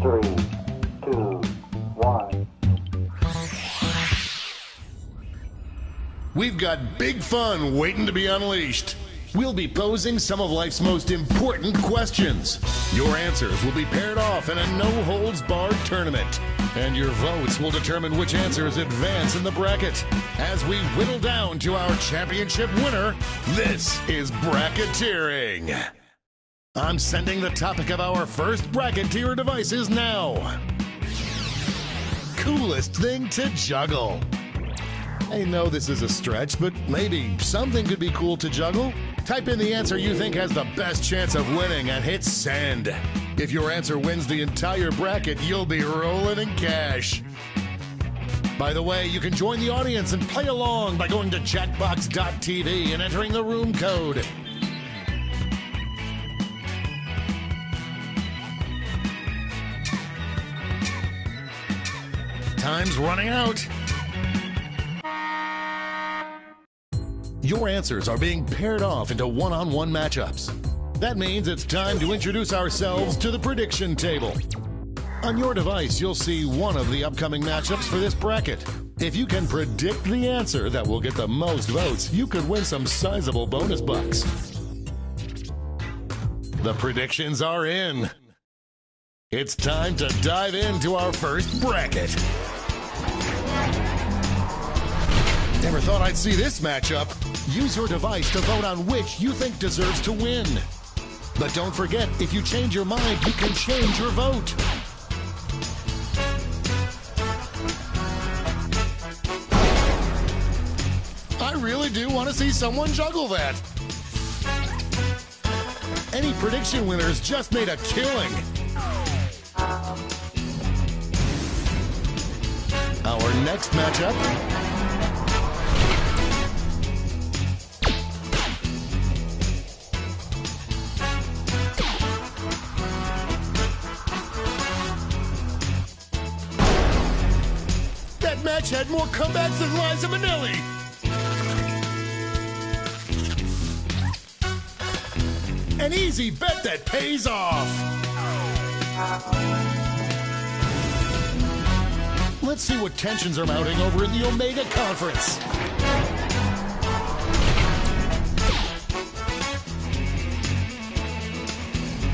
3, 2, 1. We've got big fun waiting to be unleashed. We'll be posing some of life's most important questions. Your answers will be paired off in a no-holds-barred tournament. And your votes will determine which answers advance in the bracket. As we whittle down to our championship winner, this is bracketeering. I'm sending the topic of our first bracket to your devices now. Coolest thing to juggle. I know this is a stretch, but maybe something could be cool to juggle. Type in the answer you think has the best chance of winning and hit send. If your answer wins the entire bracket, you'll be rolling in cash. By the way, you can join the audience and play along by going to Jackbox.tv and entering the room code. Time's running out. Your answers are being paired off into one-on-one matchups. That means it's time to introduce ourselves to the prediction table. On your device, you'll see one of the upcoming matchups for this bracket. If you can predict the answer that will get the most votes, you could win some sizable bonus bucks. The predictions are in. It's time to dive into our first bracket. Never thought I'd see this matchup. Use your device to vote on which you think deserves to win. But don't forget, if you change your mind, you can change your vote. I really do want to see someone juggle that. Any prediction winners just made a killing. Our next matchup. Match had more comebacks than Liza Minnelli. An easy bet that pays off. Let's see what tensions are mounting over in the Omega Conference.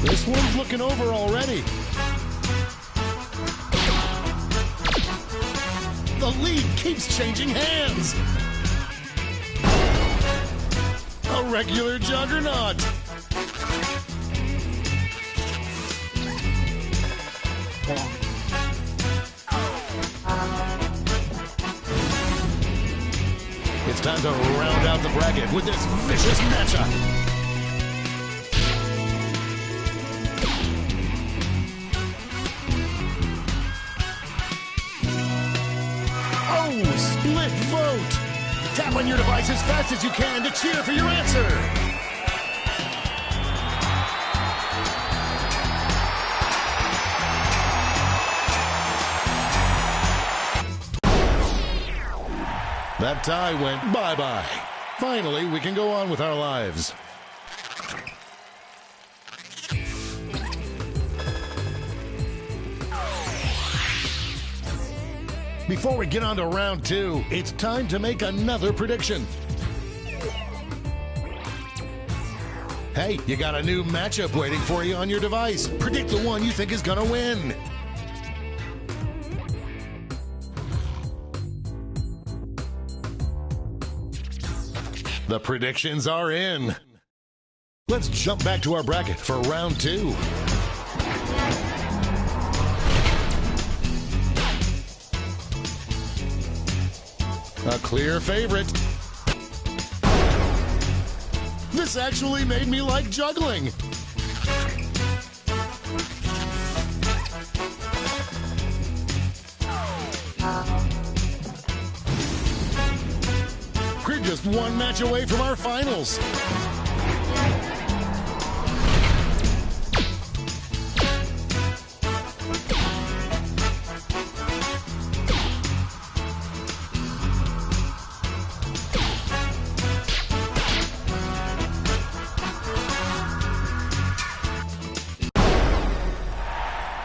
This one's looking over already. The lead keeps changing hands. A regular juggernaut. It's time to round out the bracket with this vicious matchup. Split vote. Tap on your device as fast as you can to cheer for your answer. That tie went bye-bye. Finally, we can go on with our lives. Before we get on to round two, it's time to make another prediction. Hey, you got a new matchup waiting for you on your device. Predict the one you think is gonna win. The predictions are in. Let's jump back to our bracket for round two. A clear favorite. This actually made me like juggling. We're just one match away from our finals.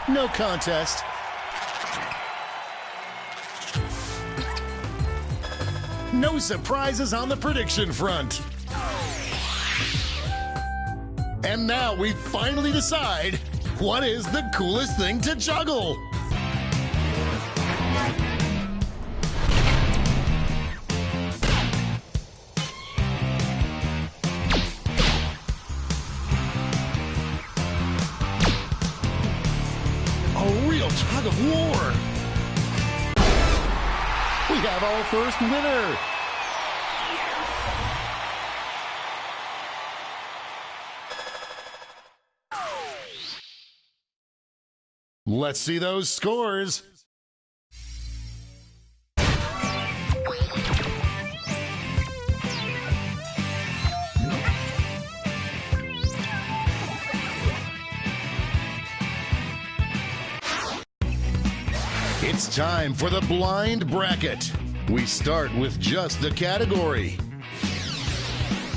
No contest. No surprises on the prediction front. And now we finally decide what is the coolest thing to juggle. A real tug of war. We have our first winner. Let's see those scores. It's time for the blind bracket. We start with just the category.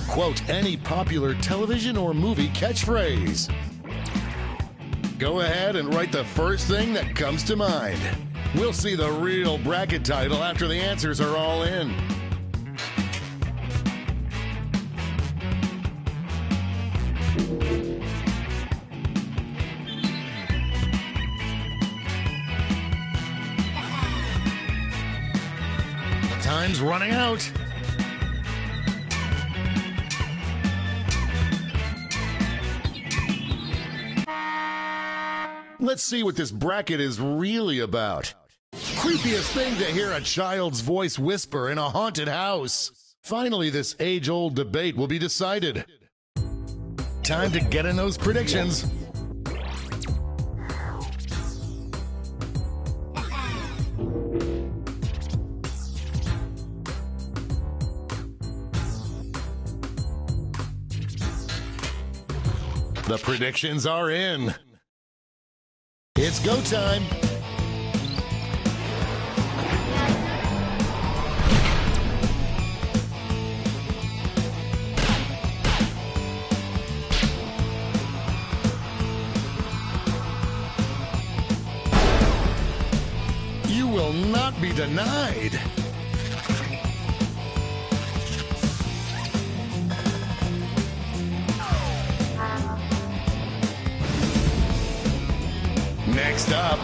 Quote any popular television or movie catchphrase. Go ahead and write the first thing that comes to mind. We'll see the real bracket title after the answers are all in. Time's running out. Let's see what this bracket is really about. Creepiest thing to hear a child's voice whisper in a haunted house. Finally, this age-old debate will be decided. Time to get in those predictions. The predictions are in. It's go time. You will not be denied. Next up.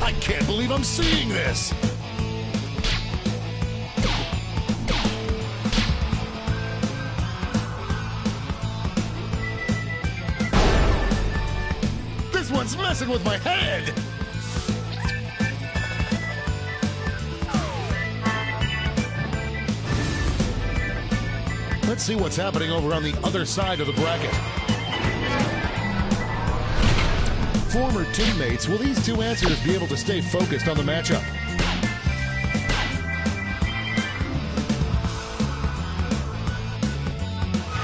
I can't believe I'm seeing this. This one's messing with my head. Let's see what's happening over on the other side of the bracket. Former teammates, will these two answers be able to stay focused on the matchup?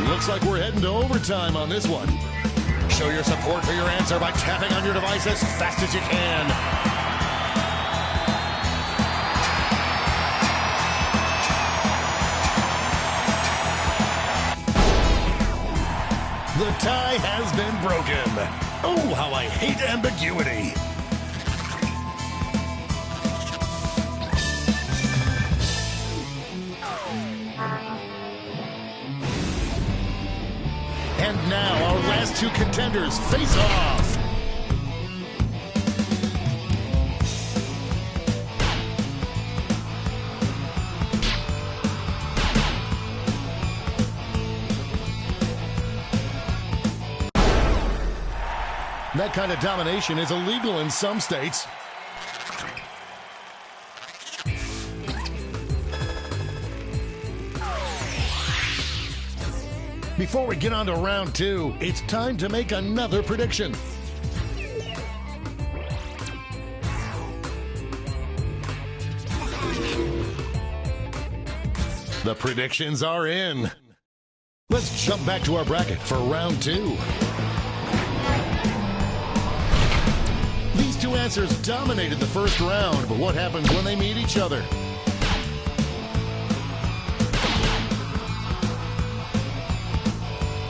Looks like we're heading to overtime on this one. Show your support for your answer by tapping on your device as fast as you can. The tie has been broken. Oh, how I hate ambiguity. And now our last two contenders face off. That kind of domination is illegal in some states. Before we get on to round two, it's time to make another prediction. The predictions are in. Let's jump back to our bracket for round two. These two answers dominated the first round, but what happens when they meet each other?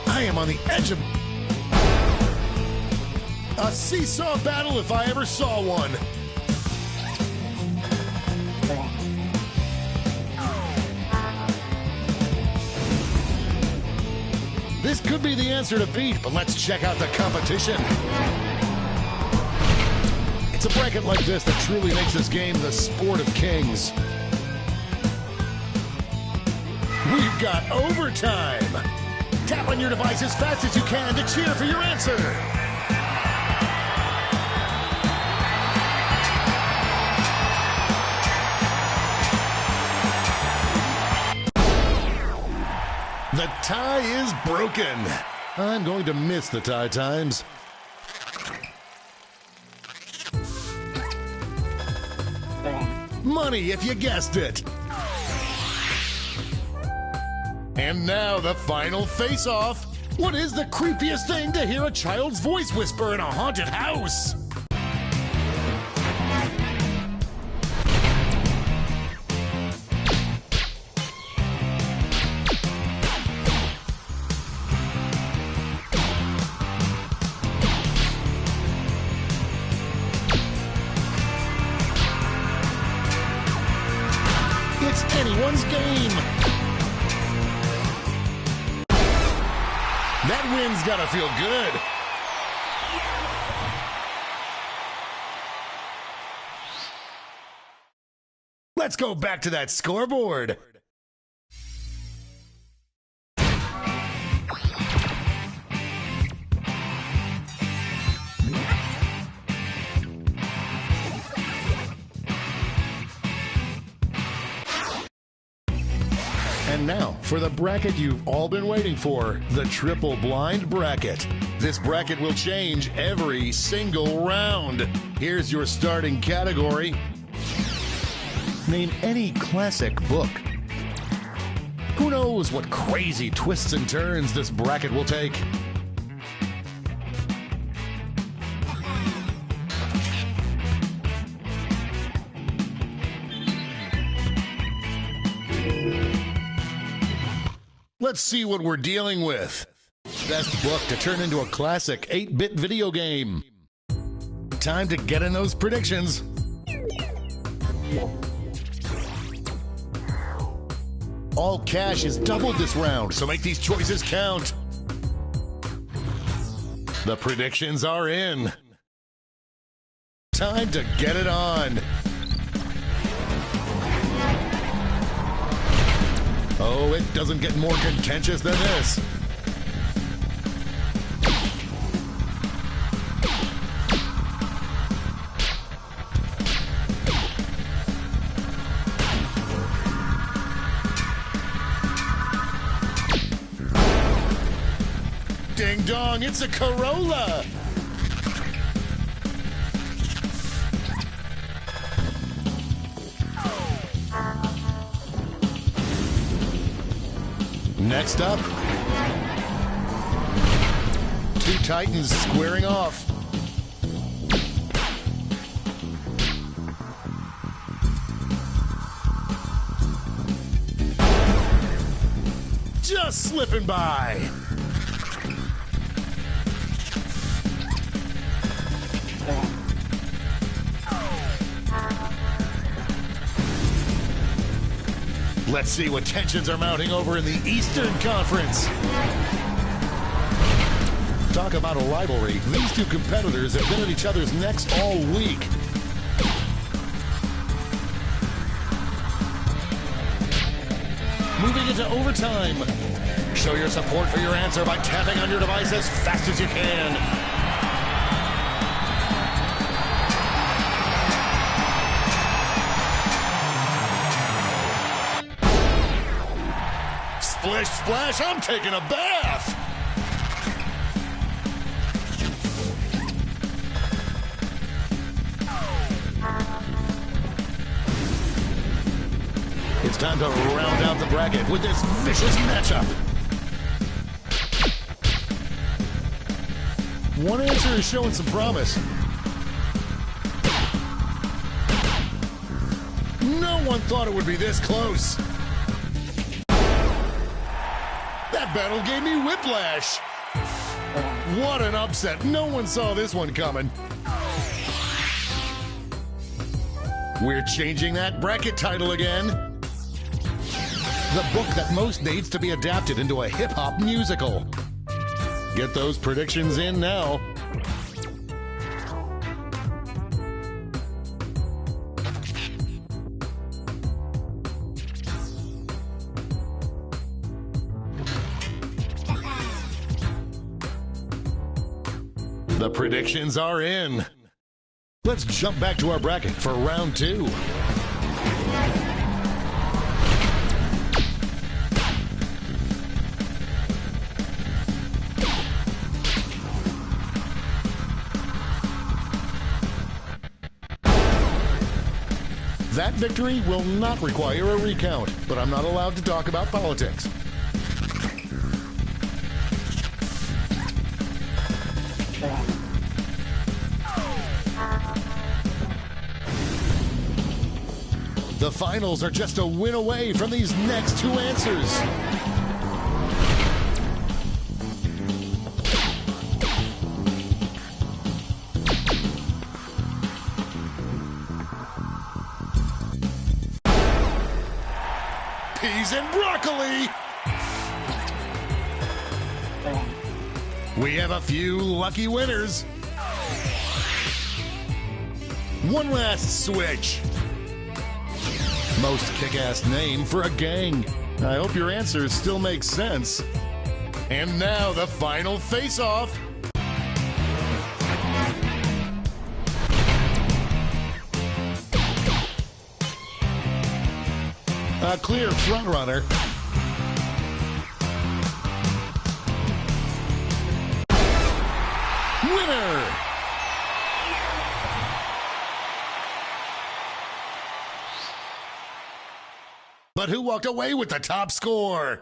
I am on the edge of... A seesaw battle if I ever saw one. This could be the answer to beat, but let's check out the competition. It's a bracket like this that truly makes this game the sport of kings. We've got overtime. Tap on your device as fast as you can to cheer for your answer. The tie is broken. I'm going to miss the tie times. Money if you guessed it. And now the final face-off. What is the creepiest thing to hear a child's voice whisper in a haunted house? It's anyone's game. That win's gotta feel good. Let's go back to that scoreboard. And now, for the bracket you've all been waiting for, the triple blind bracket. This bracket will change every single round. Here's your starting category. Name any classic book. Who knows what crazy twists and turns this bracket will take? Let's see what we're dealing with. Best book to turn into a classic 8-bit video game. Time to get in those predictions. All cash is doubled this round, so make these choices count. The predictions are in. Time to get it on. Oh, it doesn't get more contentious than this. Ding dong, it's a Corolla. Next up, two Titans squaring off. Just slipping by. Let's see what tensions are mounting over in the Eastern Conference. Talk about a rivalry. These two competitors have been at each other's necks all week. Moving into overtime. Show your support for your answer by tapping on your device as fast as you can. Splish, splash, I'm taking a bath! It's time to round out the bracket with this vicious matchup. One answer is showing some promise. No one thought it would be this close. That battle gave me whiplash. What an upset. No one saw this one coming. We're changing that bracket title again. The book that most needs to be adapted into a hip-hop musical. Get those predictions in now. The predictions are in. Let's jump back to our bracket for round 2. That victory will not require a recount, but I'm not allowed to talk about politics. The finals are just a win away from these next 2 answers. Peas and broccoli! We have a few lucky winners. One last switch. Most kick-ass name for a gang. I hope your answers still make sense. And now the final face-off. A clear frontrunner. Winner! But who walked away with the top score?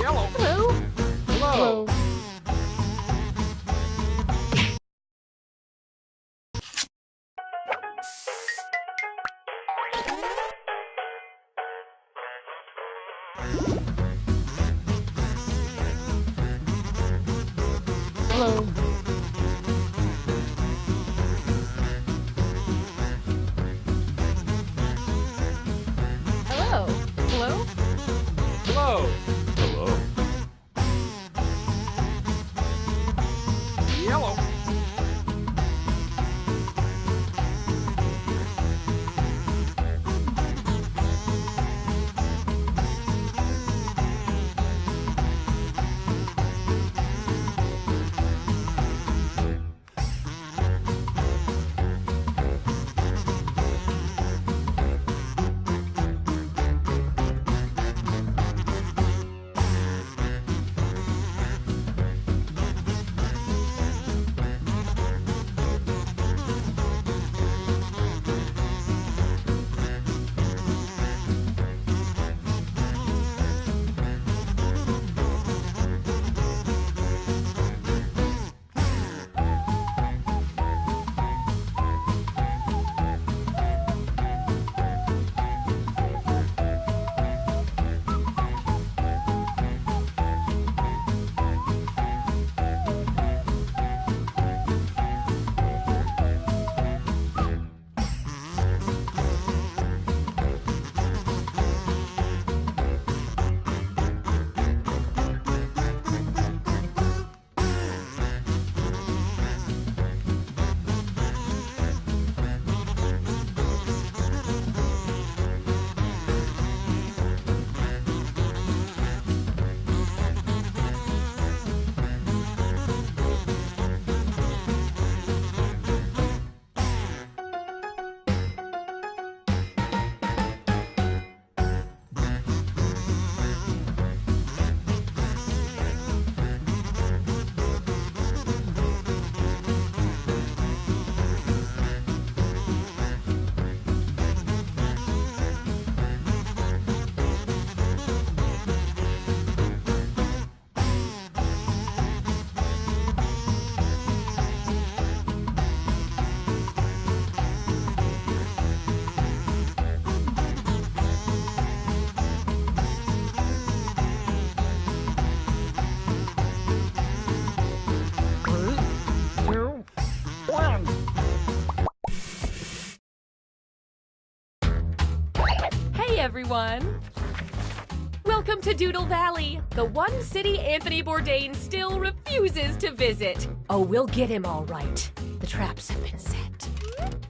Yellow. Hello. Hello. Hello. Hello. Hello. Hello. Hello. Yellow. Hey, everyone. Welcome to Doodle Valley, the one city Anthony Bourdain still refuses to visit. Oh, we'll get him all right. The traps have been set.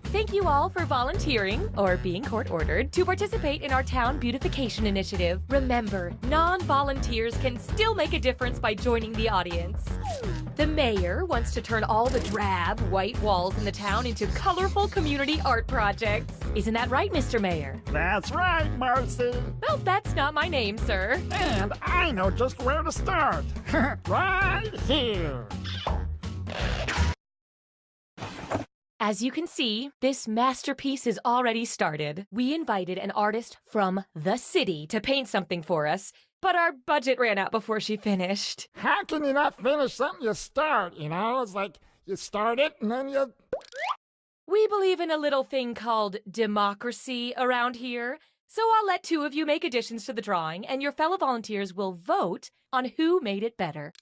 Thank you all for volunteering, or being court-ordered, to participate in our town beautification initiative. Remember, non-volunteers can still make a difference by joining the audience. The mayor wants to turn all the drab, white walls in the town into colorful community art projects. Isn't that right, Mr. Mayor? That's right, Marcy. Well, that's not my name, sir. And I know just where to start. Right here. As you can see, this masterpiece is already started. We invited an artist from the city to paint something for us, but our budget ran out before she finished. How can you not finish something you start, you know? It's like you start it and then you... We believe in a little thing called democracy around here, so I'll let two of you make additions to the drawing, and your fellow volunteers will vote on who made it better.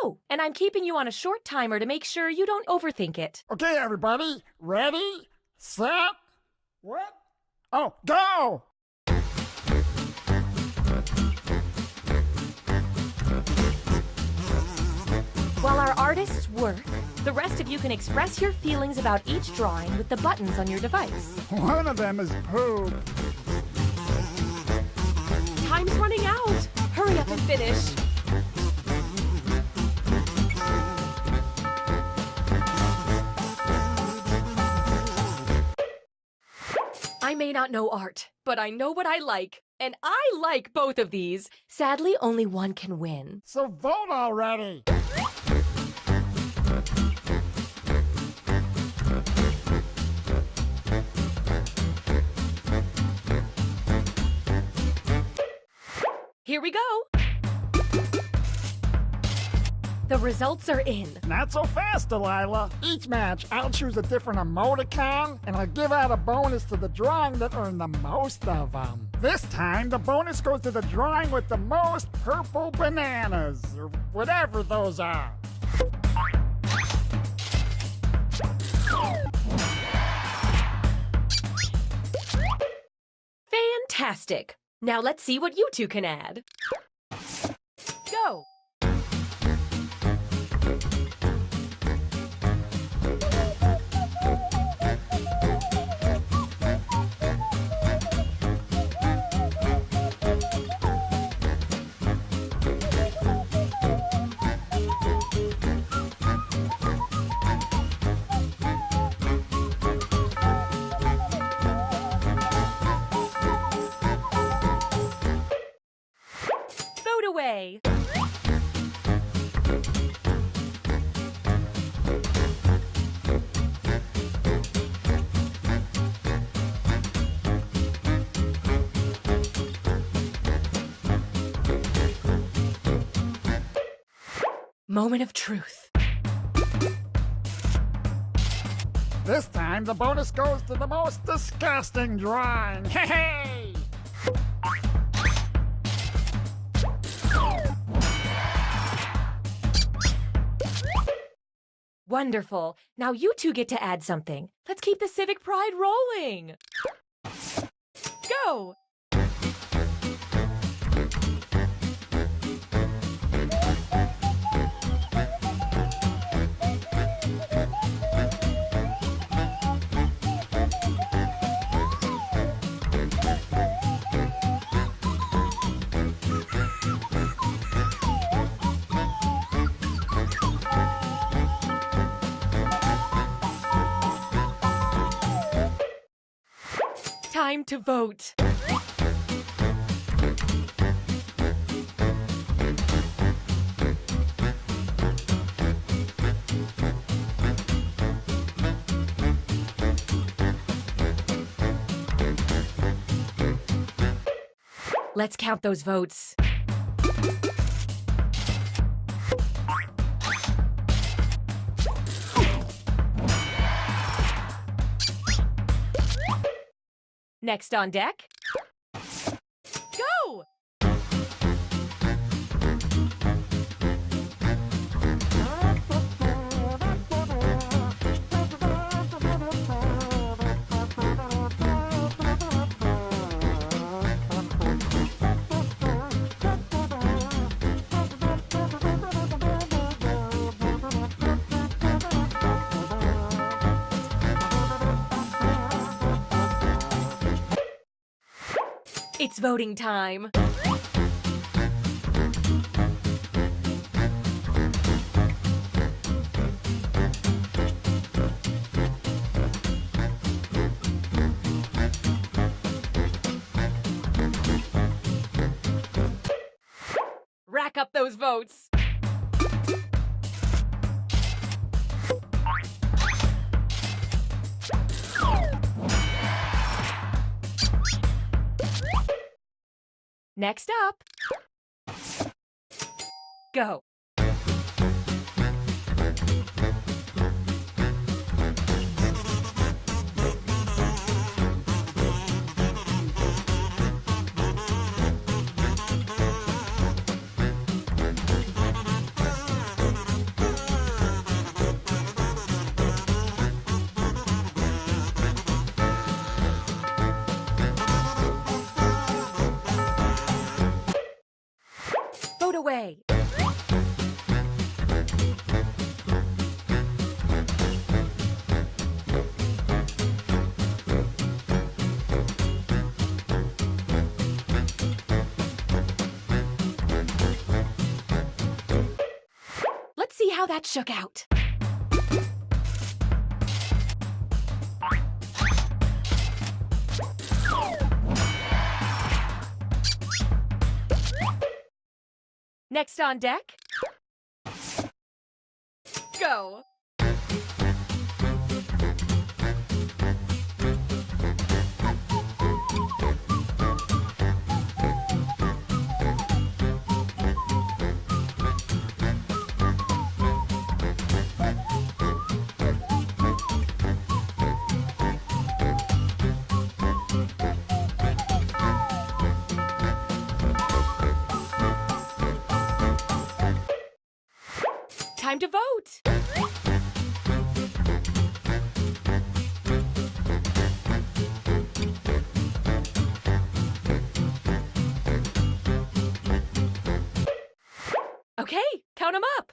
Oh, and I'm keeping you on a short timer to make sure you don't overthink it. Okay, everybody. Ready? Set? What? Oh, go! While our artists work, the rest of you can express your feelings about each drawing with the buttons on your device. One of them is poop. Time's running out. Hurry up and finish. I may not know art, but I know what I like. And I like both of these. Sadly, only one can win. So vote already. Here we go. The results are in. Not so fast, Delilah. Each match, I'll choose a different emoticon, and I'll give out a bonus to the drawing that earned the most of them. This time, the bonus goes to the drawing with the most purple bananas, or whatever those are. Fantastic. Now let's see what you two can add. Go. Away. Moment of truth. This time, the bonus goes to the most disgusting drawing. Hey! Wonderful. Now you two get to add something. Let's keep the civic pride rolling. Go! Time to vote. Let's count those votes. Next on deck, go! It's voting time. Rack up those votes. Next up, go. Vote away. Let's see how that shook out. Next on deck, go. Time to vote. Okay, count them up.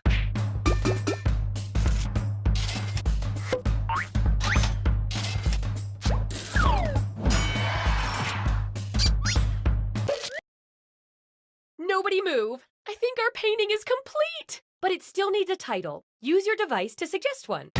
Nobody move. I think our painting is complete. But it still needs a title. Use your device to suggest one.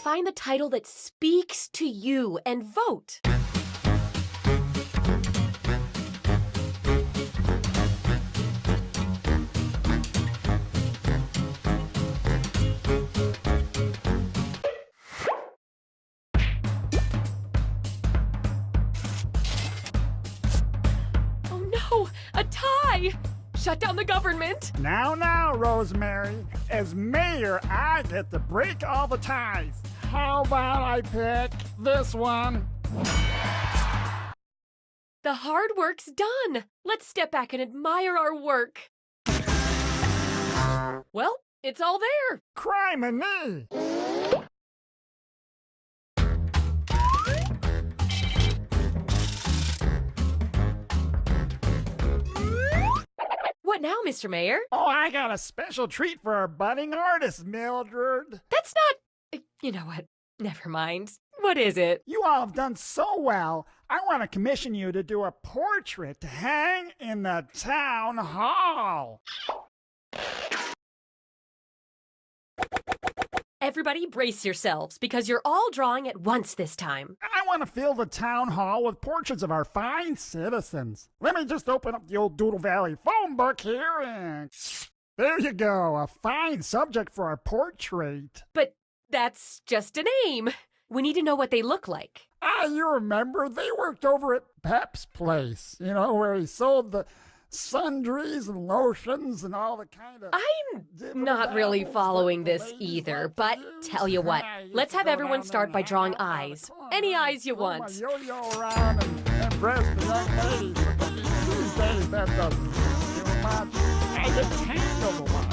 Find the title that speaks to you and vote. Oh no, a tie! Shut down the government! Now, Rosemary. As mayor, I get to break all the ties. How about I pick this one? The hard work's done. Let's step back and admire our work. Well, it's all there. Criminy! What now, Mr. Mayor? Oh, I got a special treat for our budding artist, Mildred. That's not... You know what? Never mind. What is it? You all have done so well. I want to commission you to do a portrait to hang in the town hall. Everybody brace yourselves, because you're all drawing at once this time. I want to fill the town hall with portraits of our fine citizens. Let me just open up the old Doodle Valley phone book here and... There you go, a fine subject for our portrait. But that's just a name. We need to know what they look like. Ah, you remember? They worked over at Pep's place, you know, where he sold the sundries and lotions and all the kind of... I'm not really following this either, but tell you what, let's have everyone start by drawing eyes. Any eyes you want. Yo-yo around and impress the young ladies. But these days, that doesn't do much. I get tangled a lot.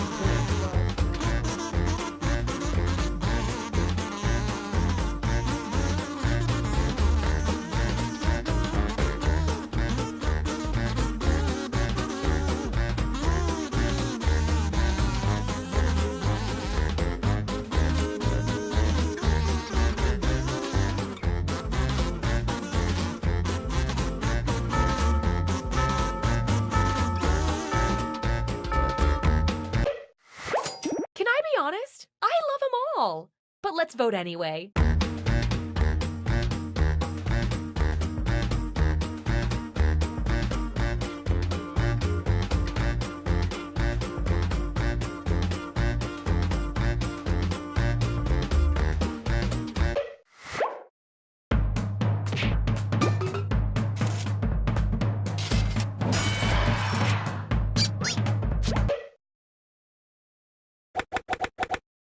all. But let's vote anyway.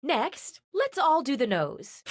Next, let's all do the nose.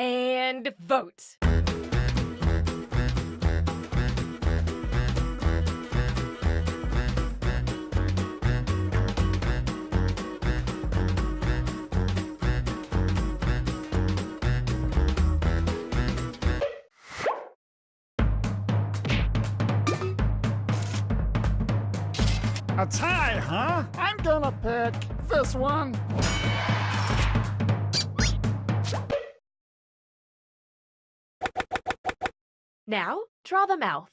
And vote. A tie, huh? I'm gonna pick this one. Now, draw the mouth.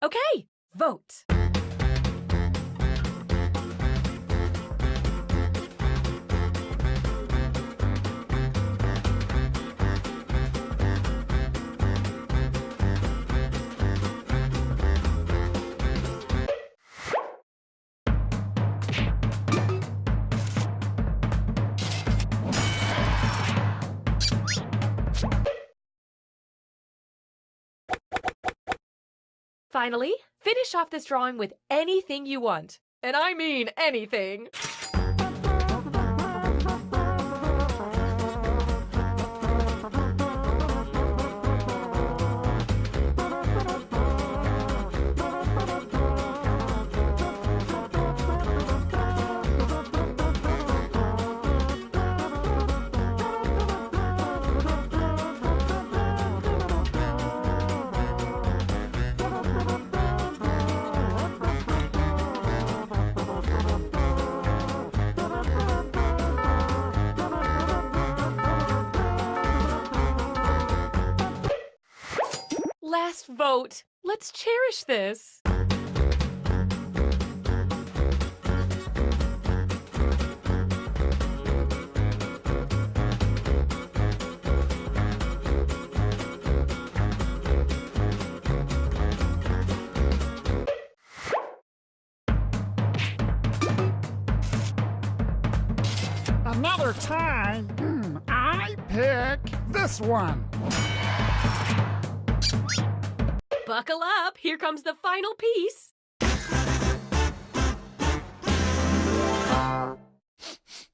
Okay, vote. Finally, finish off this drawing with anything you want. And I mean anything. Last vote. Let's cherish this. Another tie? I pick this one. Buckle up. Here comes the final piece.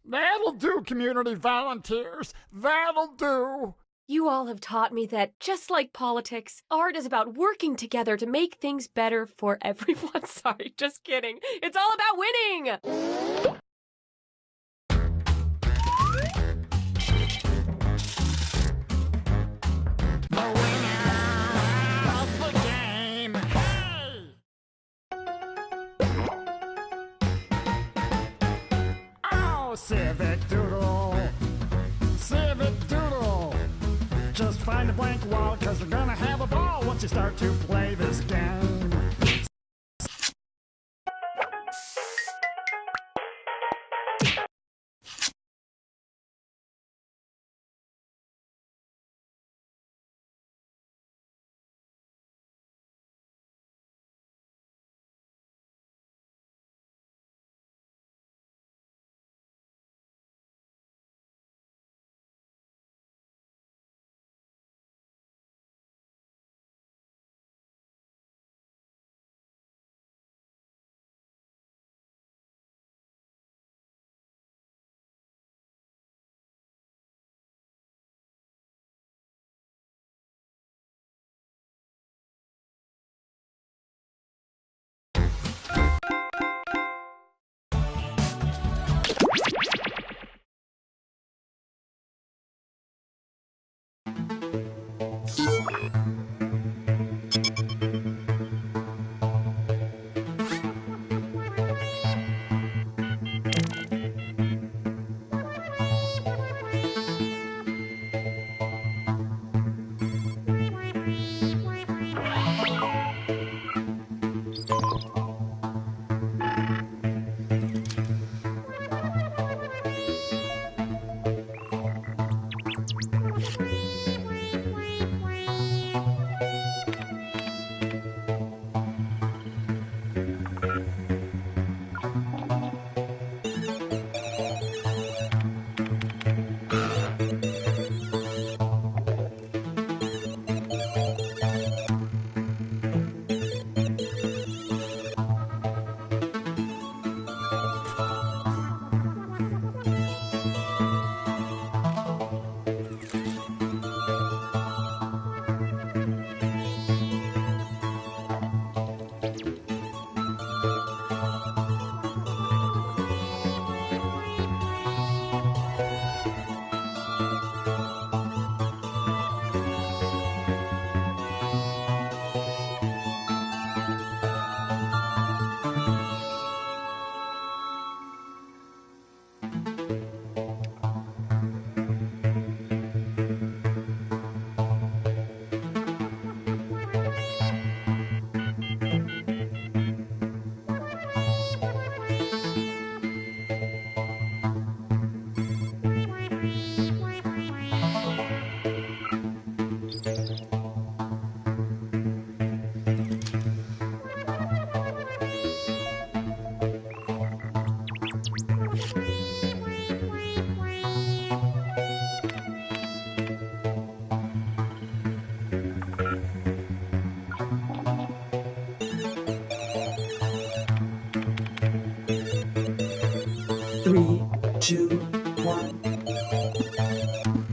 That'll do, community volunteers. That'll do. You all have taught me that, just like politics, art is about working together to make things better for everyone. Sorry, just kidding. It's all about winning! The winner of the game. Hey! Oh, Civic Doodle. Civic Doodle. Just find a blank wall, 'cause you're gonna have a ball once you start to play this game.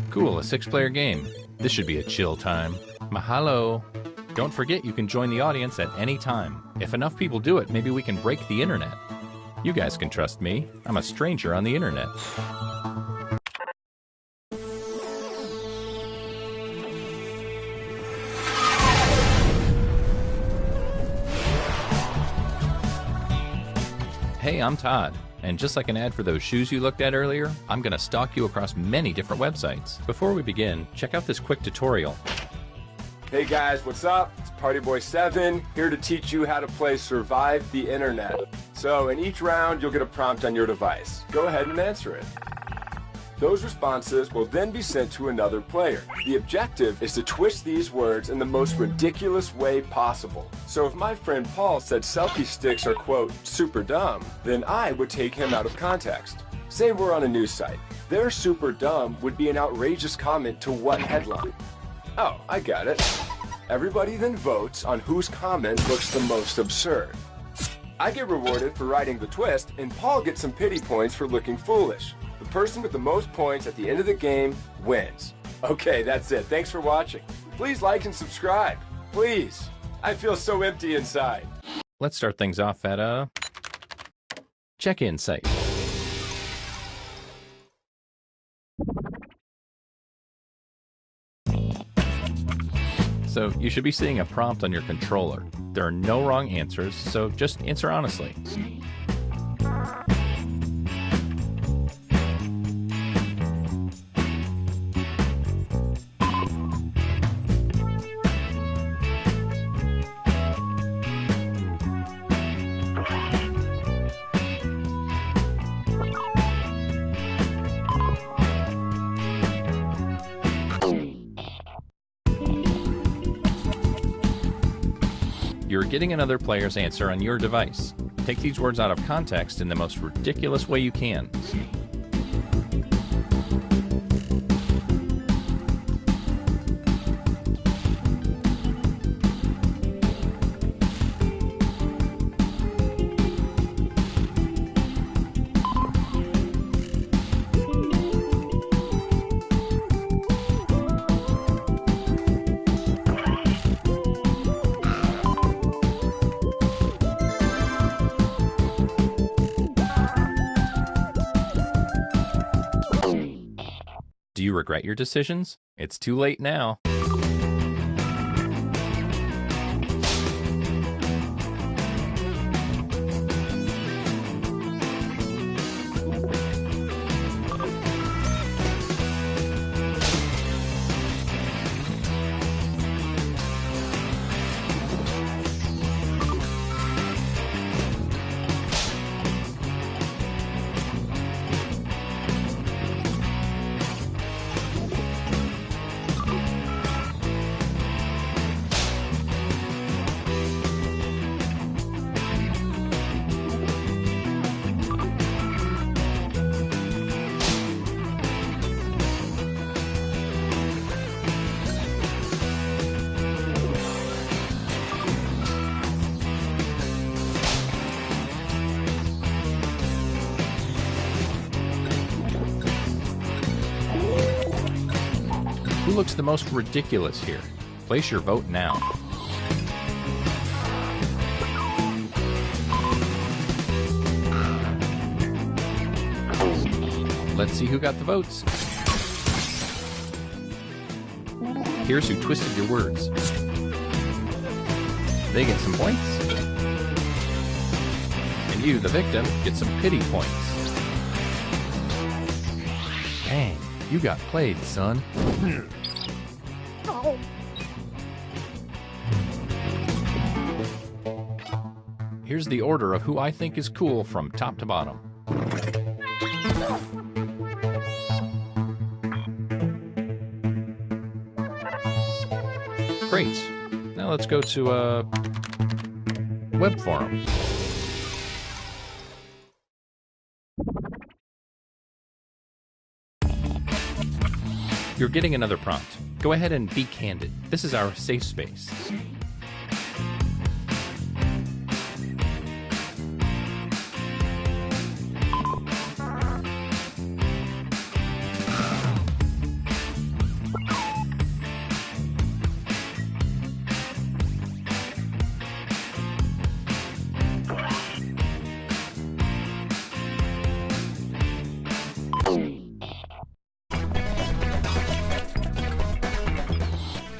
Cool, a 6-player game. This should be a chill time. Mahalo. Don't forget you can join the audience at any time. If enough people do it, maybe we can break the internet. You guys can trust me. I'm a stranger on the internet. Hey, I'm Todd. And just like an ad for those shoes you looked at earlier, I'm going to stalk you across many different websites. Before we begin, check out this quick tutorial. Hey guys, what's up? It's PartyBoy7 here to teach you how to play Survive the Internet. So in each round, you'll get a prompt on your device. Go ahead and answer it. Those responses will then be sent to another player. The objective is to twist these words in the most ridiculous way possible. So if my friend Paul said selfie sticks are, quote, super dumb, then I would take him out of context. Say we're on a news site. Their super dumb would be an outrageous comment to what headline? Oh, I got it. Everybody then votes on whose comment looks the most absurd. I get rewarded for writing the twist, and Paul gets some pity points for looking foolish. The person with the most points at the end of the game wins. Okay, that's it. Thanks for watching. Please like and subscribe. Please. I feel so empty inside. Let's start things off at a check-in site. So you should be seeing a prompt on your controller. There are no wrong answers, so just answer honestly. You're getting another player's answer on your device. Take these words out of context in the most ridiculous way you can. Do you regret your decisions? It's too late now. Who looks the most ridiculous here? Place your vote now. Let's see who got the votes. Here's who twisted your words. They get some points. And you, the victim, get some pity points. Dang, you got played, son. Oh. Here's the order of who I think is cool from top to bottom. Great. Now let's go to a web forum. You're getting another prompt. Go ahead and be candid. This is our safe space.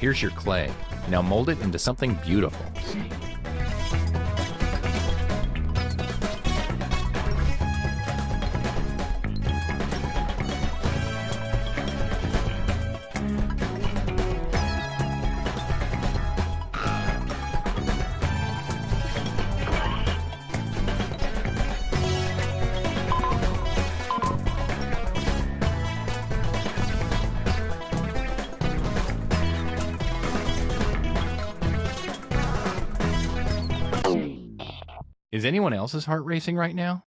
Here's your clay. Now mold it into something beautiful. Is anyone else's heart racing right now?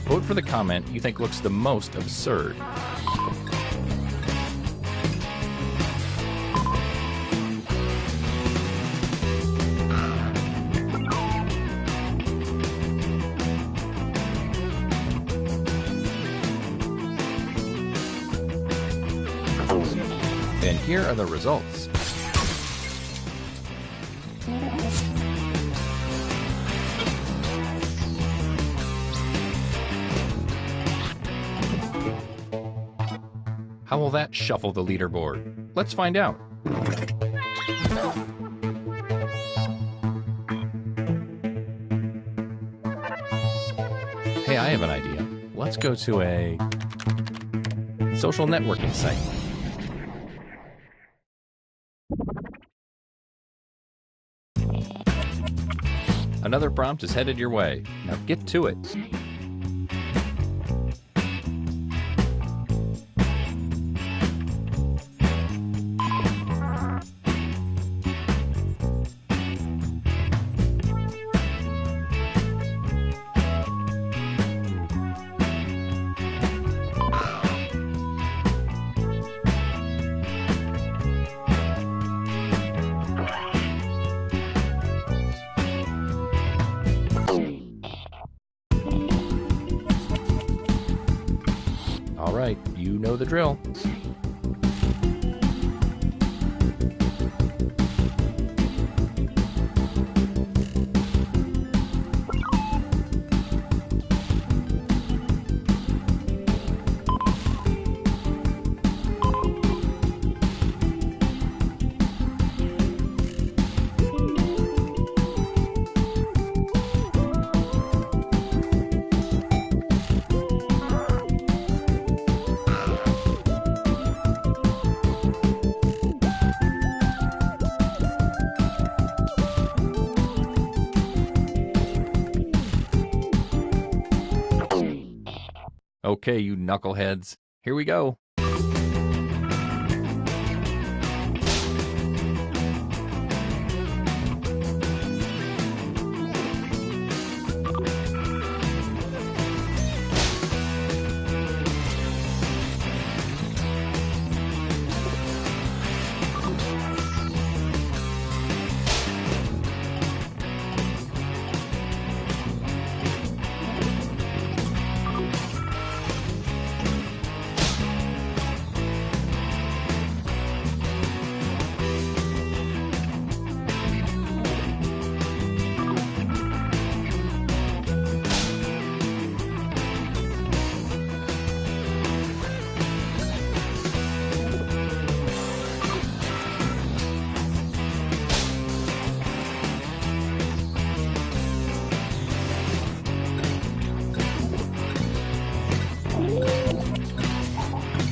Vote for the comment you think looks the most absurd. And here are the results. How will that shuffle the leaderboard? Let's find out. Hey, I have an idea. Let's go to a social networking site. Another prompt is headed your way. Now get to it. All right, you know the drill. Okay, you knuckleheads, here we go.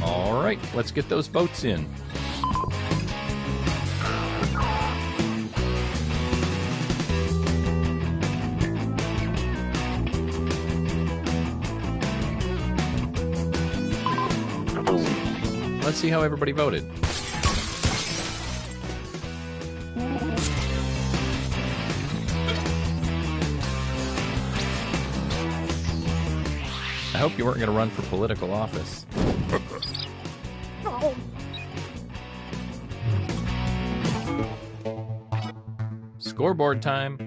All right, let's get those votes in. Let's see how everybody voted. I hope you weren't going to run for political office. No. Scoreboard time.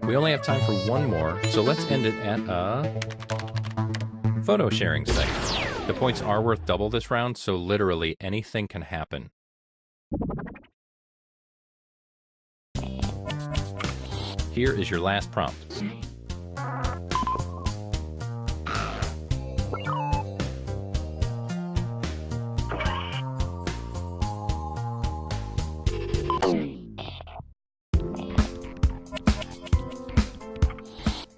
We only have time for one more, so let's end it at a photo sharing site. The points are worth double this round, so literally anything can happen. Here is your last prompt.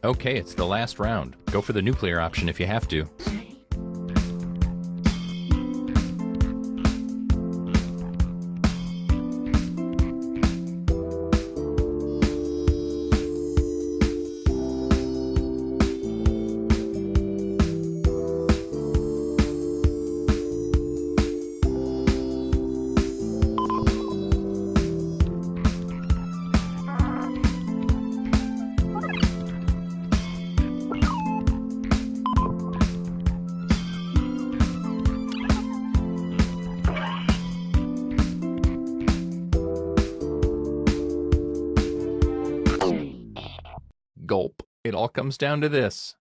Okay, it's the last round. Go for the nuclear option if you have to. Gulp. It all comes down to this.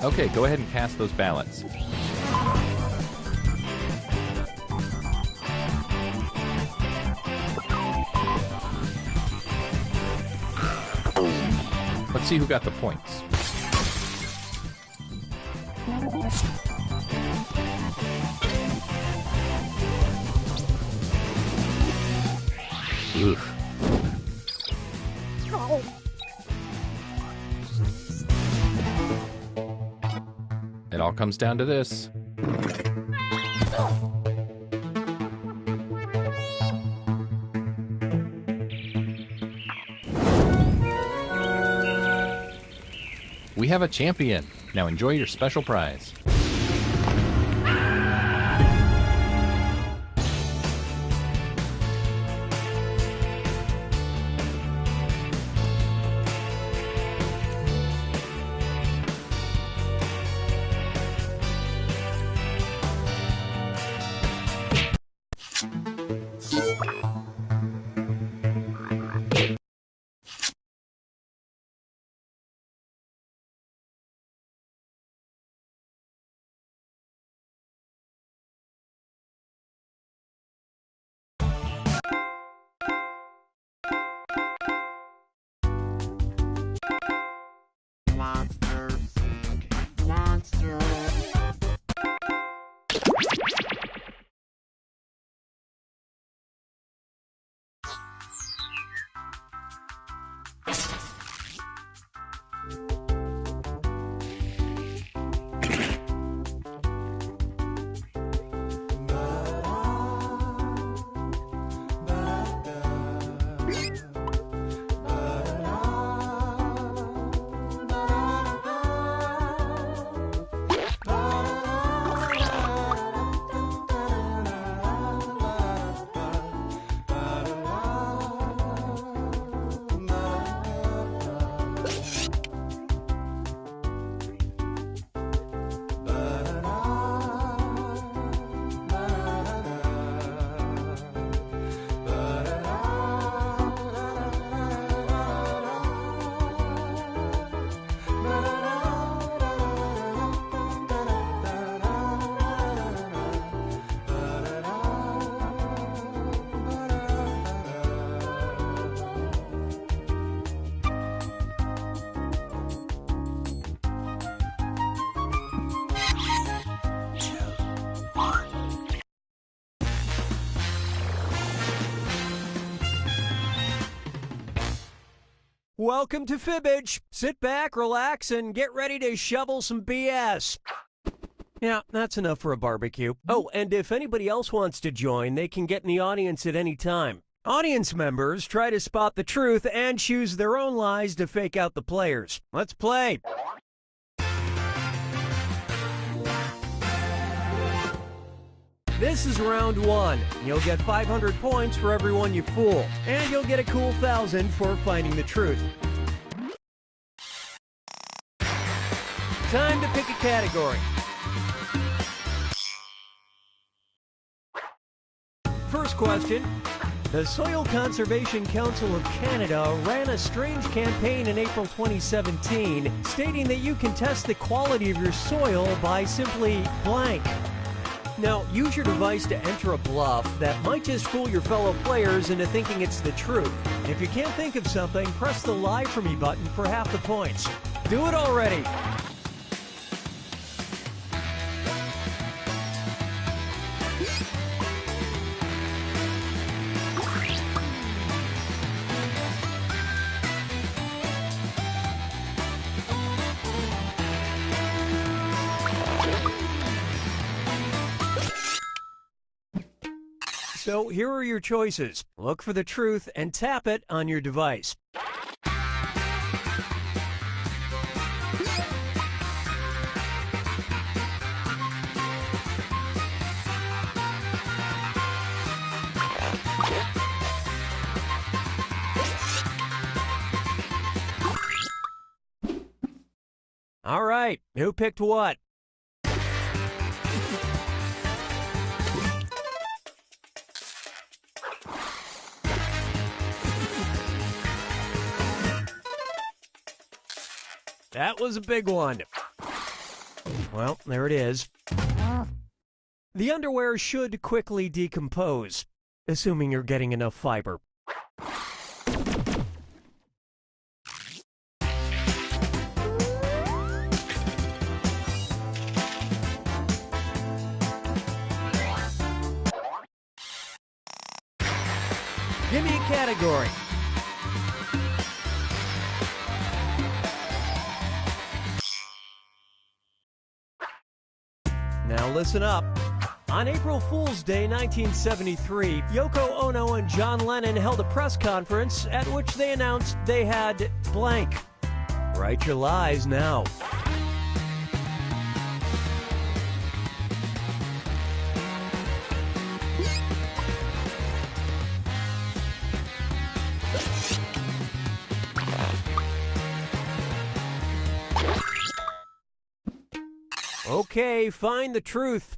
Okay, go ahead and cast those ballots. Let's see who got the points. Oof. No. It all comes down to this. We have a champion. Now enjoy your special prize. Welcome to Fibbage. Sit back, relax, and get ready to shovel some BS. Yeah, that's enough for a barbecue. Oh, and if anybody else wants to join, they can get in the audience at any time. Audience members try to spot the truth and choose their own lies to fake out the players. Let's play. This is round one. You'll get 500 points for everyone you fool, and you'll get a cool 1,000 for finding the truth. Time to pick a category. First question. The Soil Conservation Council of Canada ran a strange campaign in April 2017 stating that you can test the quality of your soil by simply blank. Now, use your device to enter a bluff that might just fool your fellow players into thinking it's the truth. If you can't think of something, press the Lie For Me button for half the points. Do it already! So here are your choices. Look for the truth and tap it on your device. All right, who picked what? That was a big one. Well, there it is. The underwear should quickly decompose, assuming you're getting enough fiber. Give me a category. Now listen up. On April Fool's Day 1973, Yoko Ono and John Lennon held a press conference at which they announced they had blank. Write your lies now. Okay, find the truth.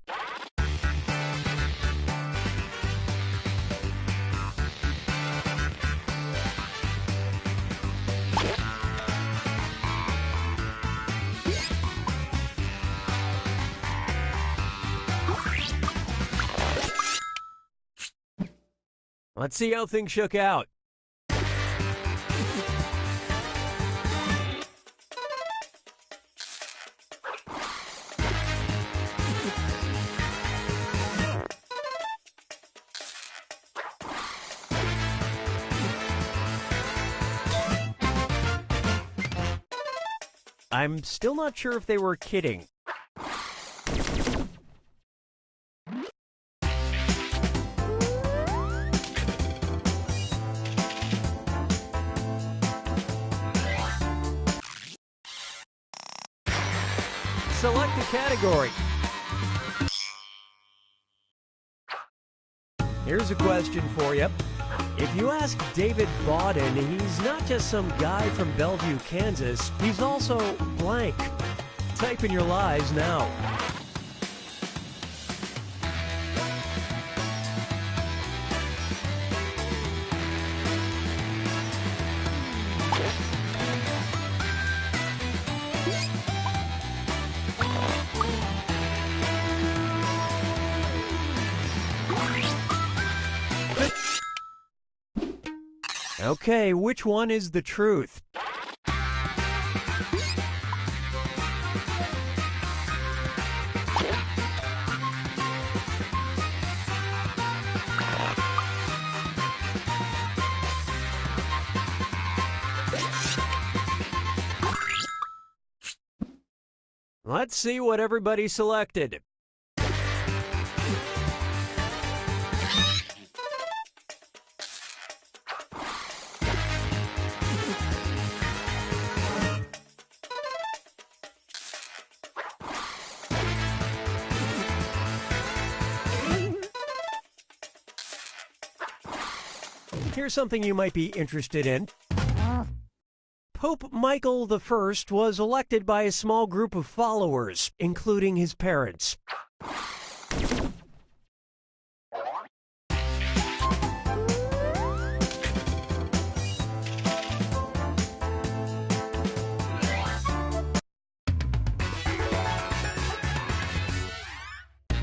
Let's see how things shook out. I'm still not sure if they were kidding. Select a category. Here's a question for you. If you ask David Bawden, he's not just some guy from Bellevue, Kansas. He's also blank. Type in your lies now. Okay, which one is the truth? Let's see what everybody selected. Here's something you might be interested in. Pope Michael I was elected by a small group of followers, including his parents.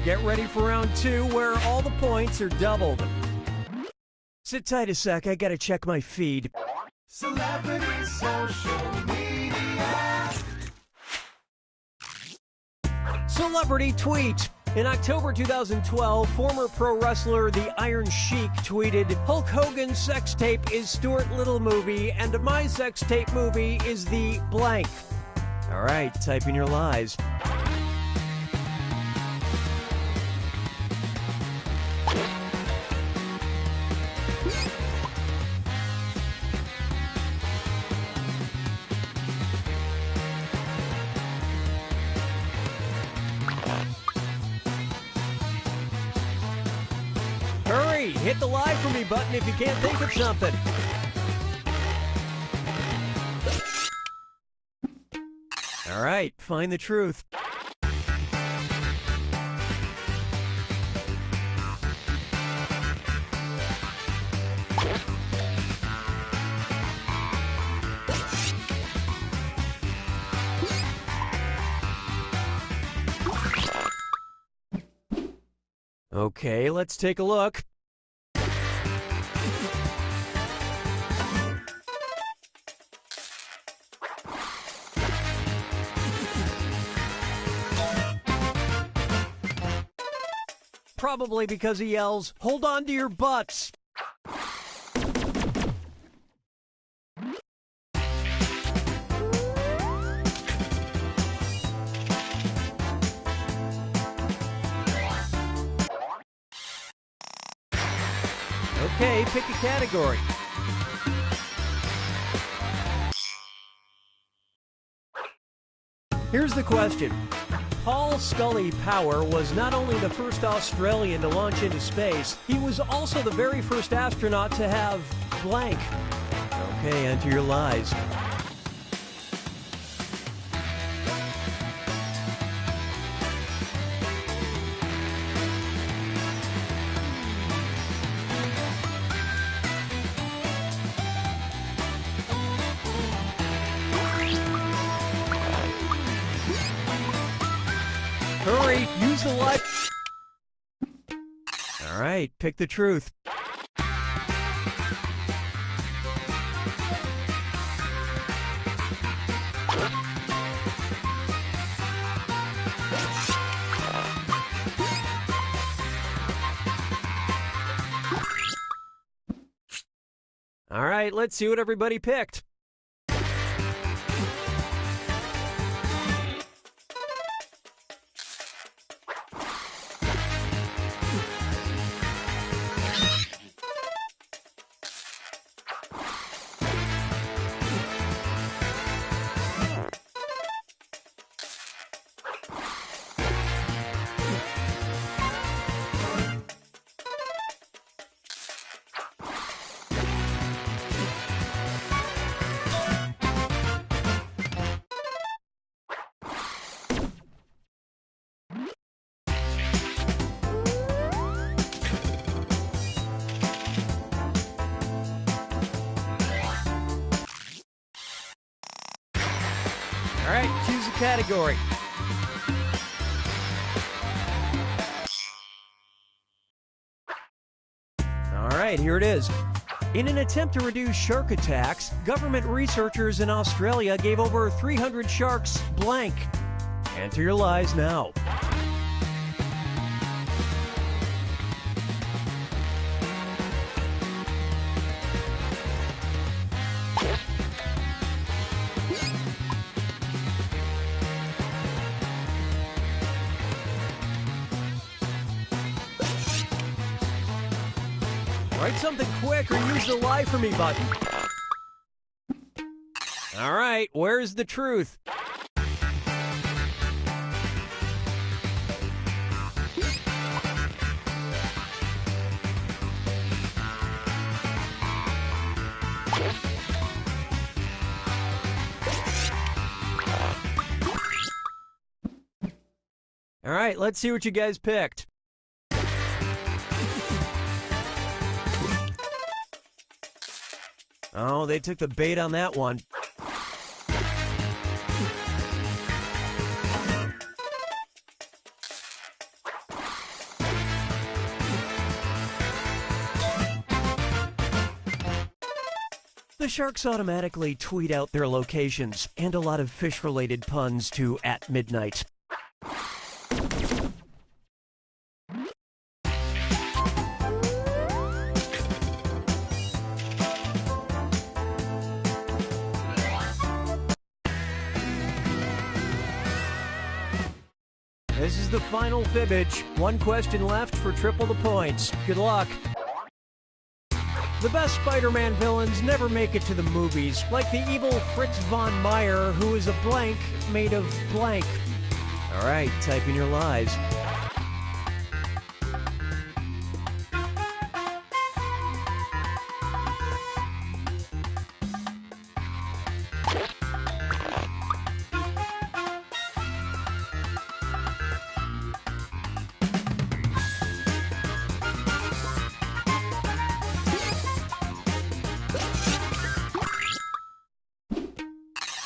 Get ready for round 2, where all the points are doubled. Sit tight a sec, I gotta check my feed. Celebrity social media. Celebrity tweet. In October 2012, former pro wrestler The Iron Sheik tweeted, "Hulk Hogan's sex tape is Stuart Little movie, and my sex tape movie is the blank." All right, type in your lies. Hurry! Hit the lie for me button if you can't think of something. All right, find the truth. Okay, let's take a look. Probably because he yells, "Hold on to your butts." Okay, pick a category. Here's the question. Paul Scully Power was not only the first Australian to launch into space, he was also the very first astronaut to have blank. Okay, enter your lies. Hurry, use the light. All right, pick the truth. All right, let's see what everybody picked. All right, choose a category. All right, here it is. In an attempt to reduce shark attacks, government researchers in Australia gave over 300 sharks blank. Enter your lies now. Write something quick or use the lie for me button. All right, where's the truth? All right, let's see what you guys picked. Oh, they took the bait on that one. The sharks automatically tweet out their locations and a lot of fish-related puns to @midnight. This is the final fibbage. One question left for triple the points. Good luck. The best Spider-Man villains never make it to the movies, like the evil Fritz von Meyer, who is a blank made of blank. All right, type in your lies.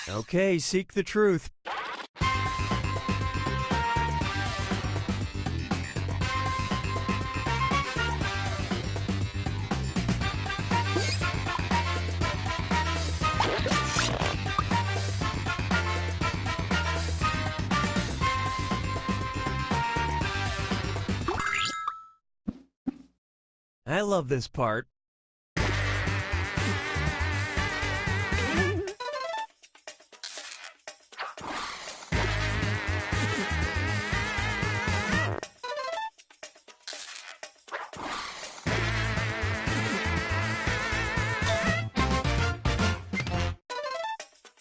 Okay, seek the truth. I love this part.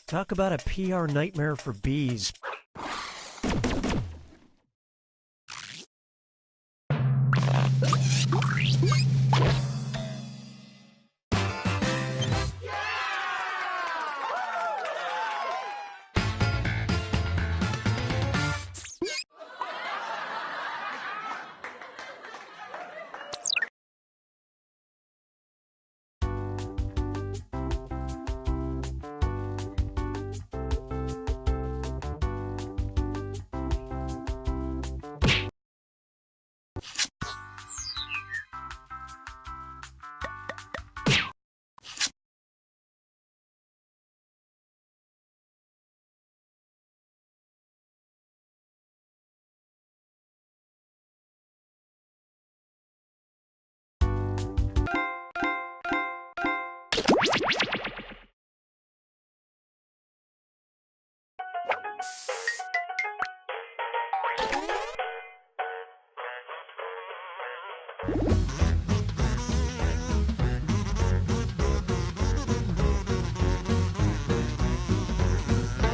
Talk about a PR nightmare for bees.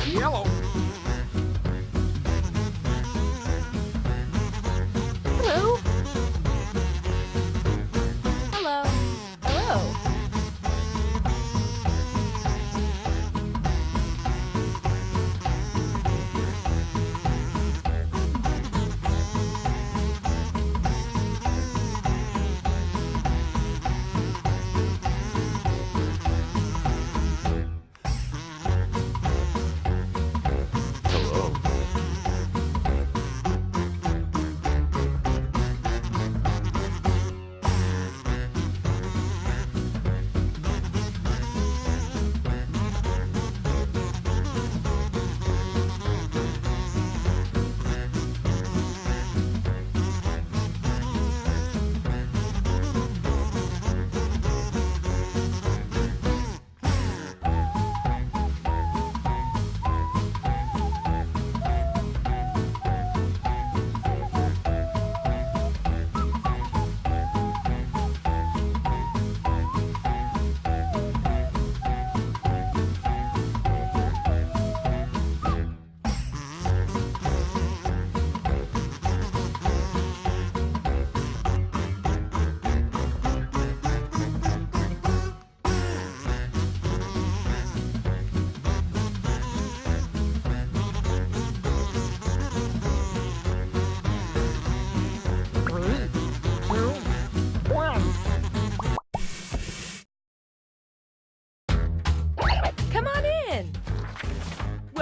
Yellow. Hello. Hello. Hello.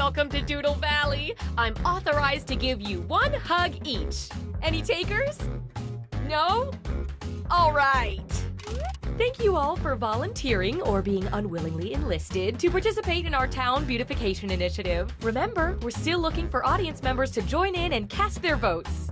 Welcome to Doodle Valley. I'm authorized to give you one hug each. Any takers? No? All right. Thank you all for volunteering or being unwillingly enlisted to participate in our town beautification initiative. Remember, we're still looking for audience members to join in and cast their votes.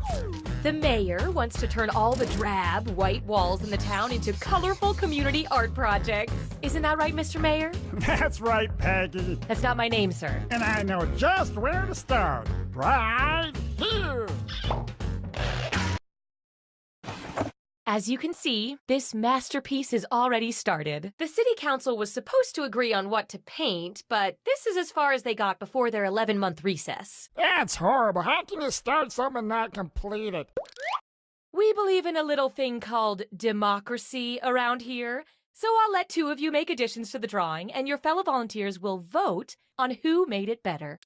The mayor wants to turn all the drab, white walls in the town into colorful community art projects. Isn't that right, Mr. Mayor? That's right, Peggy. That's not my name, sir. And I know just where to start. Right here. As you can see, this masterpiece is already started. The city council was supposed to agree on what to paint, but this is as far as they got before their 11-month recess. That's horrible. How can you start something and not complete it? We believe in a little thing called democracy around here, so I'll let two of you make additions to the drawing, and your fellow volunteers will vote on who made it better.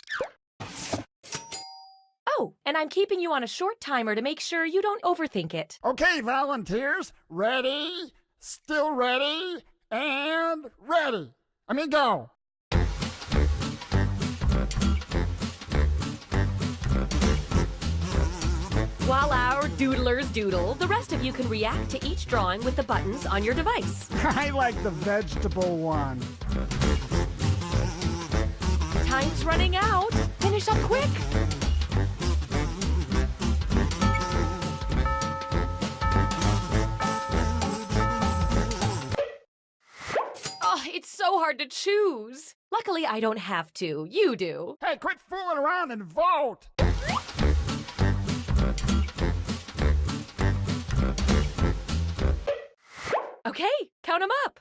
Oh, and I'm keeping you on a short timer to make sure you don't overthink it. Okay, volunteers. Ready, still ready, and ready. Go. While our doodlers doodle, the rest of you can react to each drawing with the buttons on your device. I like the vegetable one. Time's running out. Finish up quick. Oh, it's so hard to choose. Luckily, I don't have to. You do. Hey, quit fooling around and vote. Okay, count them up.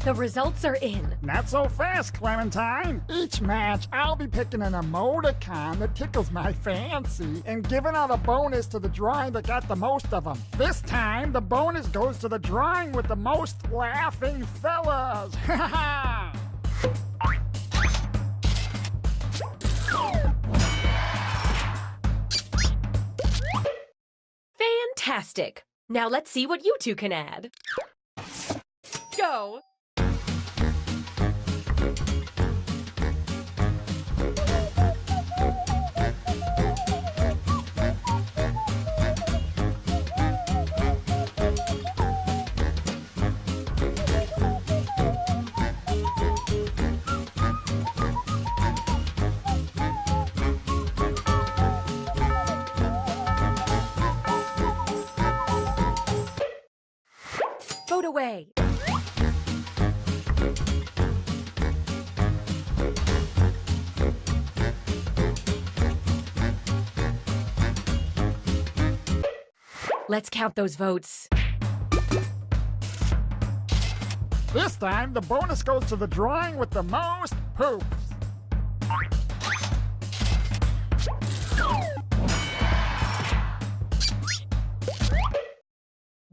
The results are in. Not so fast, Clementine. Each match, I'll be picking an emoticon that tickles my fancy and giving out a bonus to the drawing that got the most of them. This time, the bonus goes to the drawing with the most laughing fellas. Ha ha! Fantastic. Now let's see what you two can add. Go. Vote away. Let's count those votes. This time, the bonus goes to the drawing with the most poops.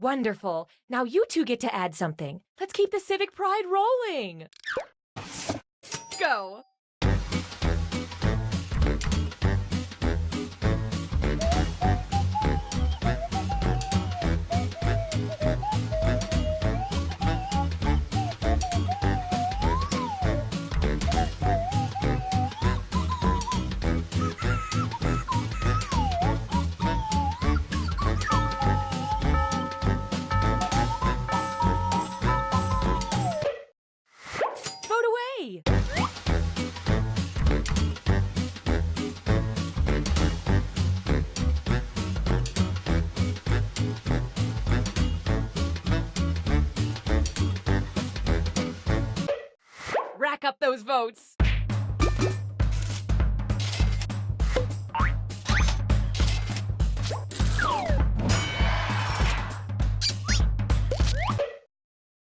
Wonderful. Now you two get to add something. Let's keep the civic pride rolling. Go. Vote away. Rack up those votes.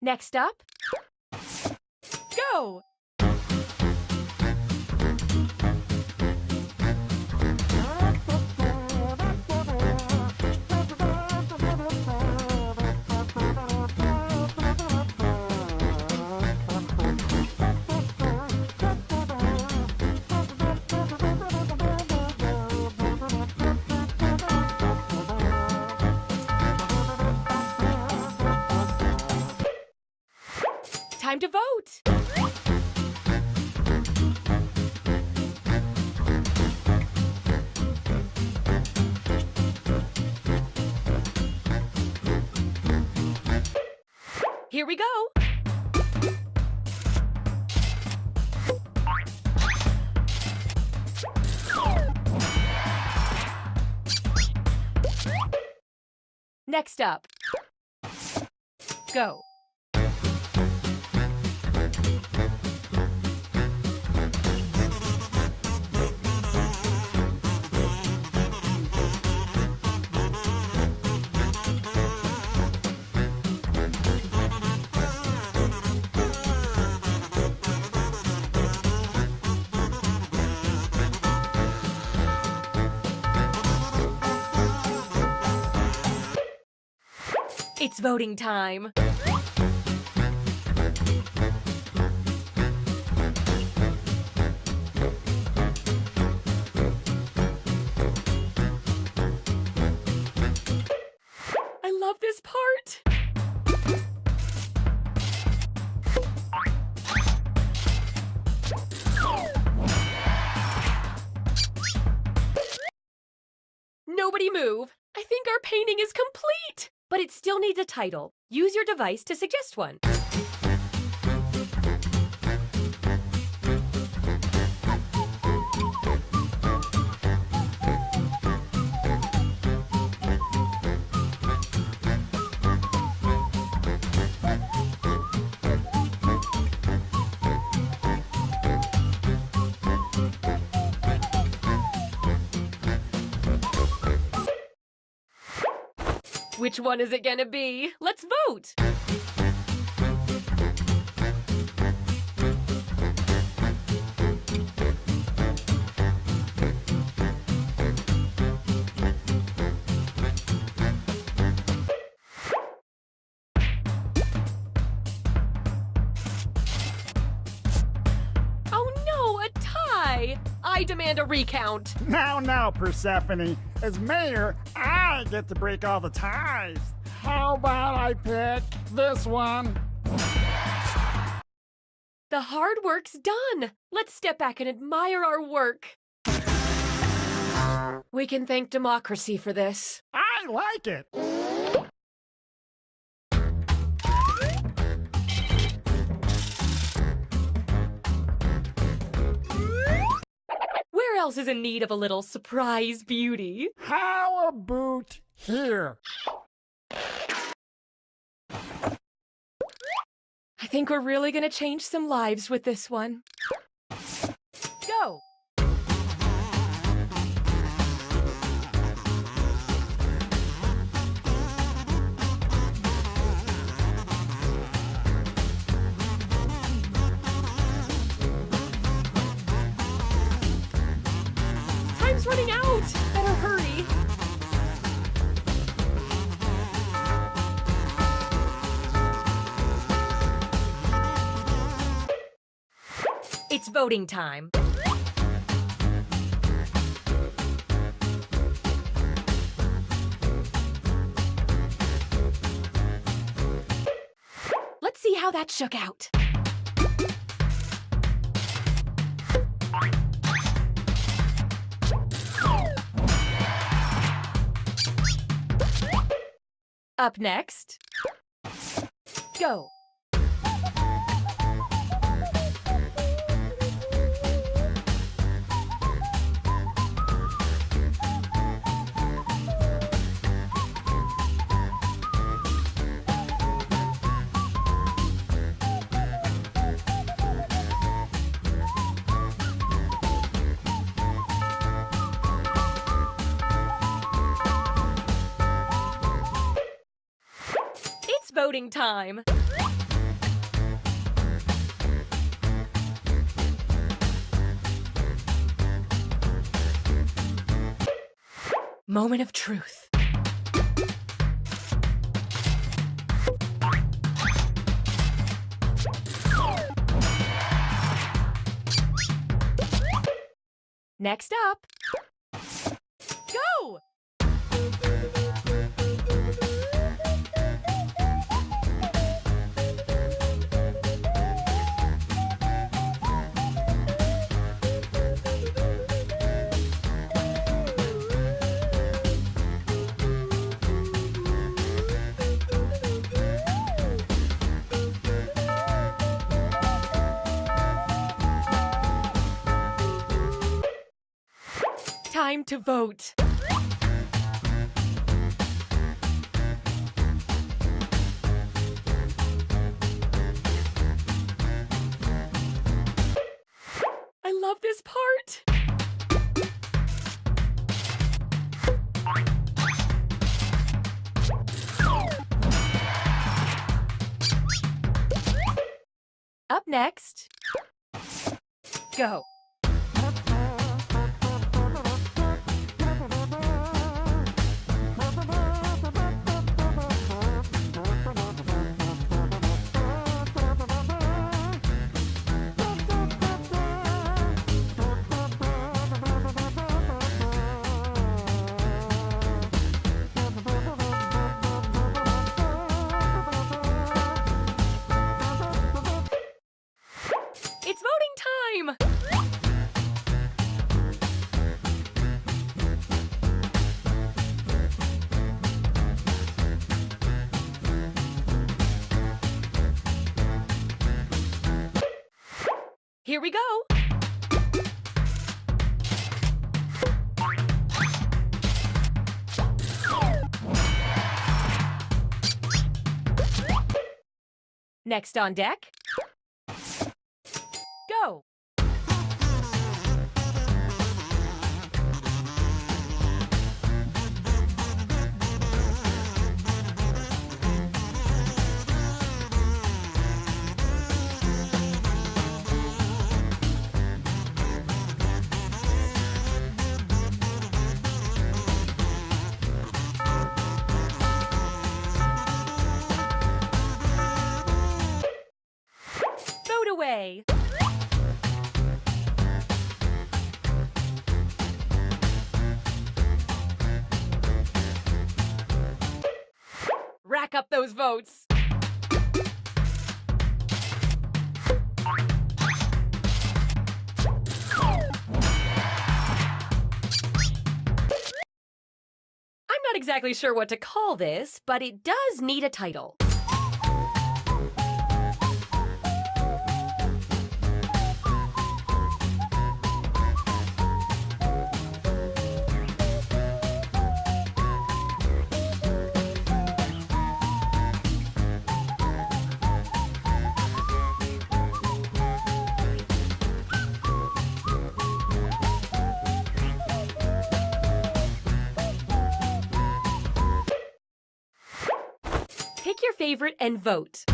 Next up, go! Time to vote! Here we go. Next up. Go. It's voting time. I love this part. Nobody move. I think our painting is complete. But it still needs a title. Use your device to suggest one. Which one is it gonna be? Let's vote! Oh no, a tie! I demand a recount. Now, Persephone. As mayor, I get to break all the ties. How about I pick this one? The hard work's done. Let's step back and admire our work. We can thank democracy for this. I like it. Where else is in need of a little surprise beauty? How about here? I think we're really gonna change some lives with this one. Go! Time's running out! Better hurry! It's voting time. Let's see how that shook out. Up next, go. It's voting time. Moment of truth. Next up, go! time to vote. I love this part. Up next, go. It's voting time! Here we go! Next on deck, go! Vote away! Rack up those votes! I'm not exactly sure what to call this, but it does need a title. Pick your favorite and vote.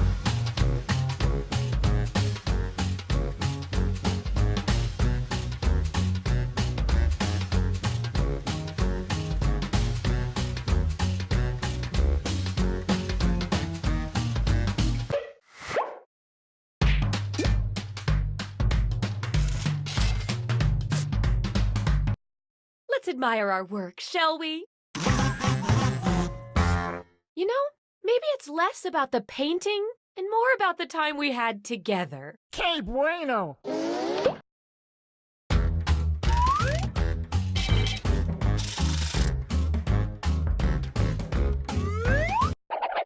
Let's admire our work, shall we? You know, maybe it's less about the painting and more about the time we had together. Que bueno!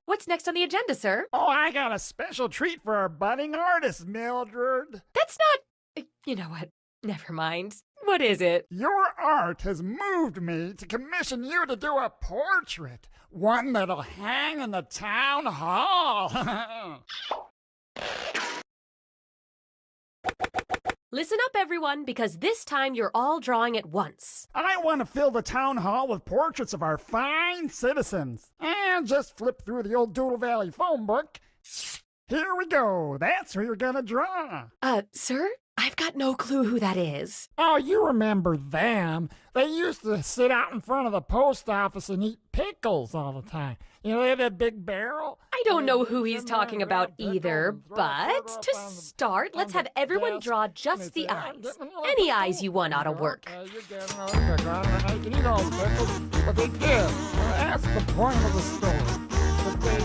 What's next on the agenda, sir? Oh, I got a special treat for our budding artist, Mildred. That's not... You know what? Never mind. What is it? Your art has moved me to commission you to do a portrait. One that'll hang in the town hall. Listen up, everyone, because this time you're all drawing at once. I want to fill the town hall with portraits of our fine citizens. And just flip through the old Doodle Valley phone book. Here we go. That's who you're gonna draw. Sir? I've got no clue who that is. Oh, you remember them. They used to sit out in front of the post office and eat pickles all the time. You know, they had that big barrel. I don't know who he's talking about either, but to start, let's have everyone draw just the eyes. Any eyes you want ought to work. You can eat all the pickles, but they did. That's the point of the story. But they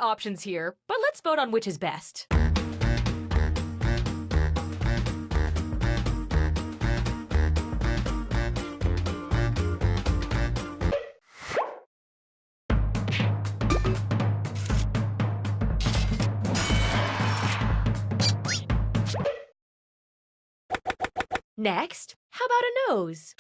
options here, but let's vote on which is best. Next, how about a nose?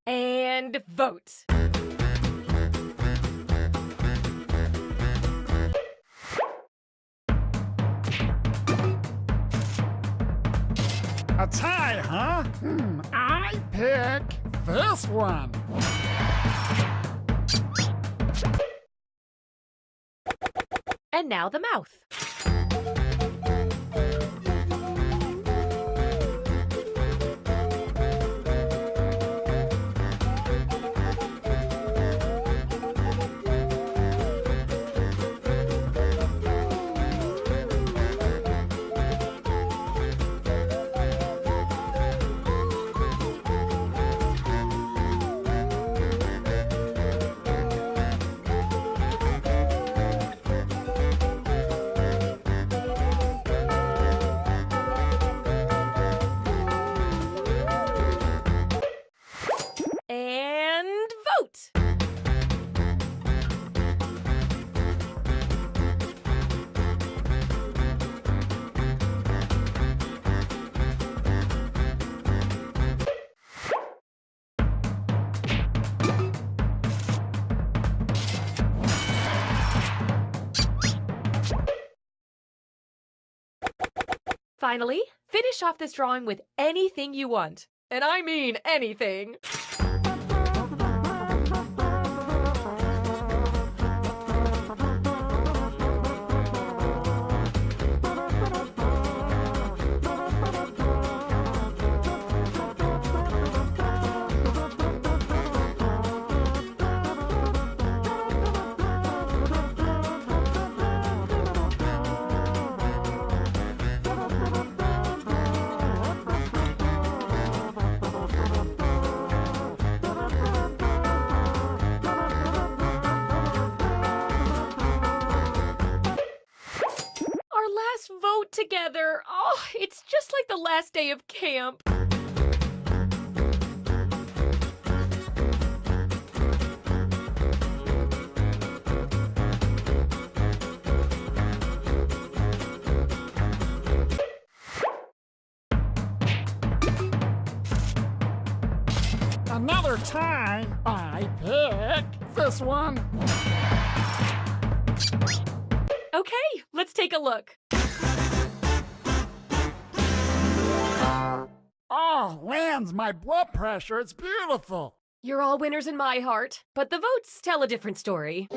And vote. A tie, huh? I pick this one. And now the mouth. And vote. Finally, finish off this drawing with anything you want. And I mean anything. Vote together. Oh, it's just like the last day of camp. Another tie. I pick this one. Okay, let's take a look. Oh, lands my blood pressure. It's beautiful. You're all winners in my heart, but the votes tell a different story.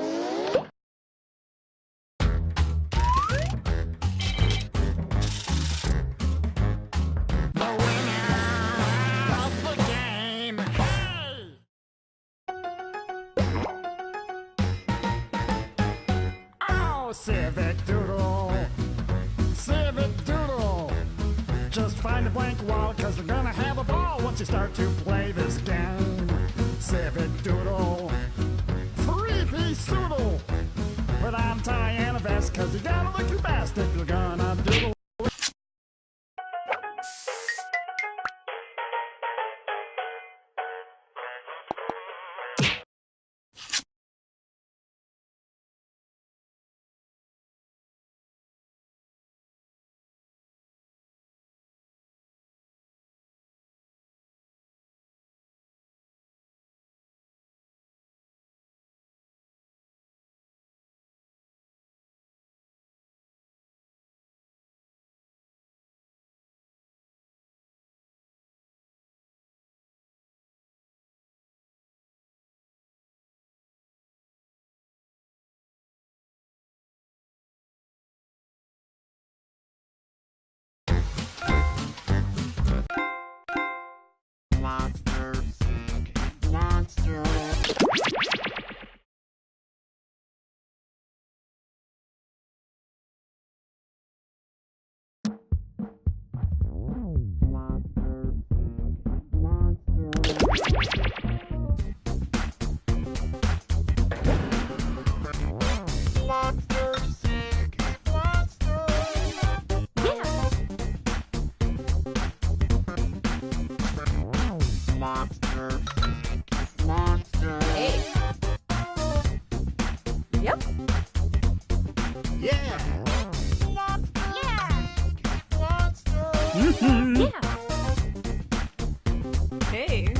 Civic Doodle, Civic Doodle. Just find a blank wall, cause you're gonna have a ball once you start to play this game. Civic Doodle, three-piece doodle. Put on tie and a vest, cause you gotta look your best if you're gonna doodle. Hey. Yep. Yeah. Yeah. Hey.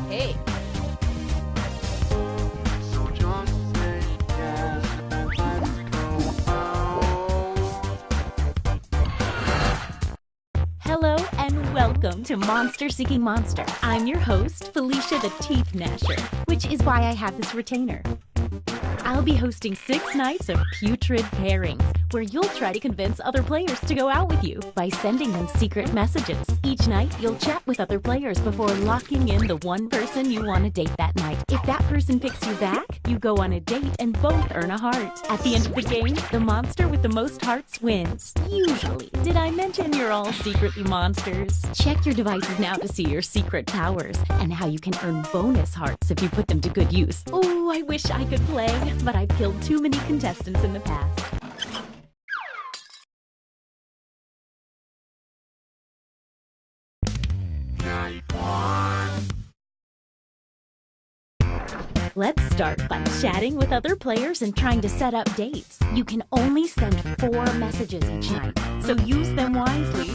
Hey. Hello and welcome to Monster Seeking Monster. I'm your host, Felicia the Teeth Gnasher, which is why I have this retainer. I'll be hosting 6 nights of putrid pairings, where you'll try to convince other players to go out with you by sending them secret messages. Each night, you'll chat with other players before locking in the one person you want to date that night. If that person picks you back, you go on a date and both earn a heart. At the end of the game, the monster with the most hearts wins. Usually. Did I mention you're all secretly monsters? Check your devices now to see your secret powers and how you can earn bonus hearts if you put them to good use. Oh, I wish I could play, but I've killed too many contestants in the past. Let's start by chatting with other players and trying to set up dates. You can only send 4 messages each night, so use them wisely.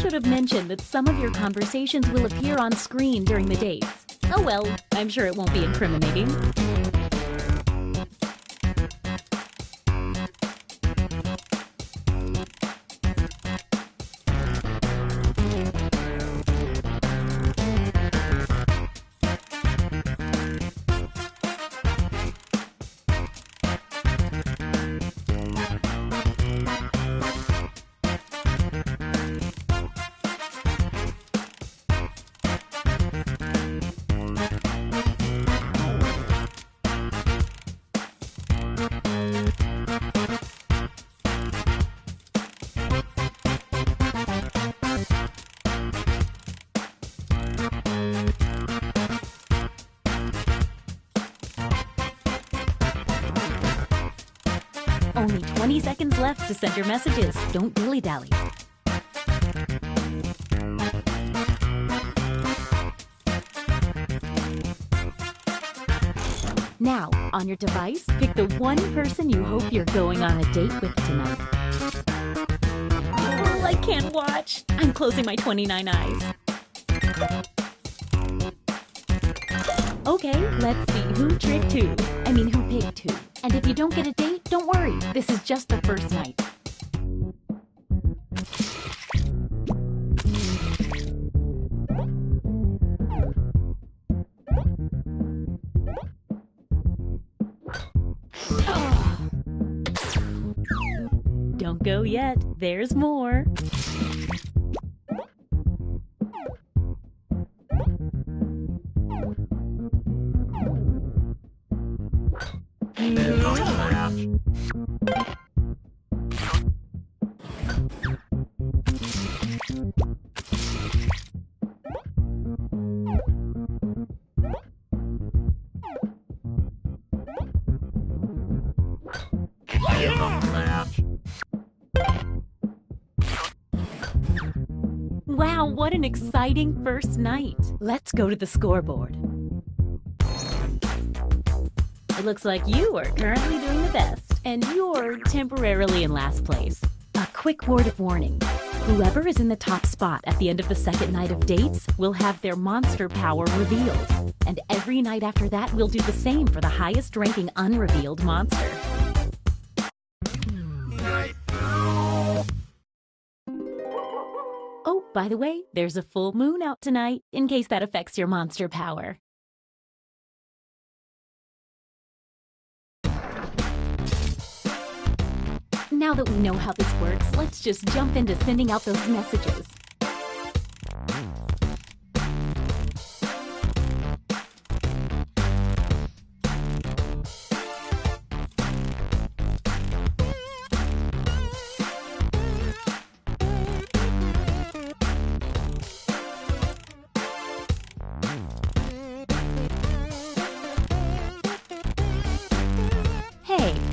Should have mentioned that some of your conversations will appear on screen during the dates. Oh well, I'm sure it won't be incriminating. Only 20 seconds left to send your messages. Don't dilly-dally. Now, on your device, pick the one person you hope you're going on a date with tonight. Oh, I can't watch. I'm closing my 29 eyes. Okay, let's see who tricked who. I mean, who picked who. And if you don't get a date, don't worry. This is just the first night. Don't go yet. There's more. Wow, what an exciting first night. Let's go to the scoreboard. It looks like you are currently doing the best, and you're temporarily in last place. A quick word of warning. Whoever is in the top spot at the end of the second night of dates will have their monster power revealed. And every night after that, we'll do the same for the highest ranking unrevealed monster. Oh, by the way, there's a full moon out tonight, in case that affects your monster power. Now that we know how this works, let's just jump into sending out those messages.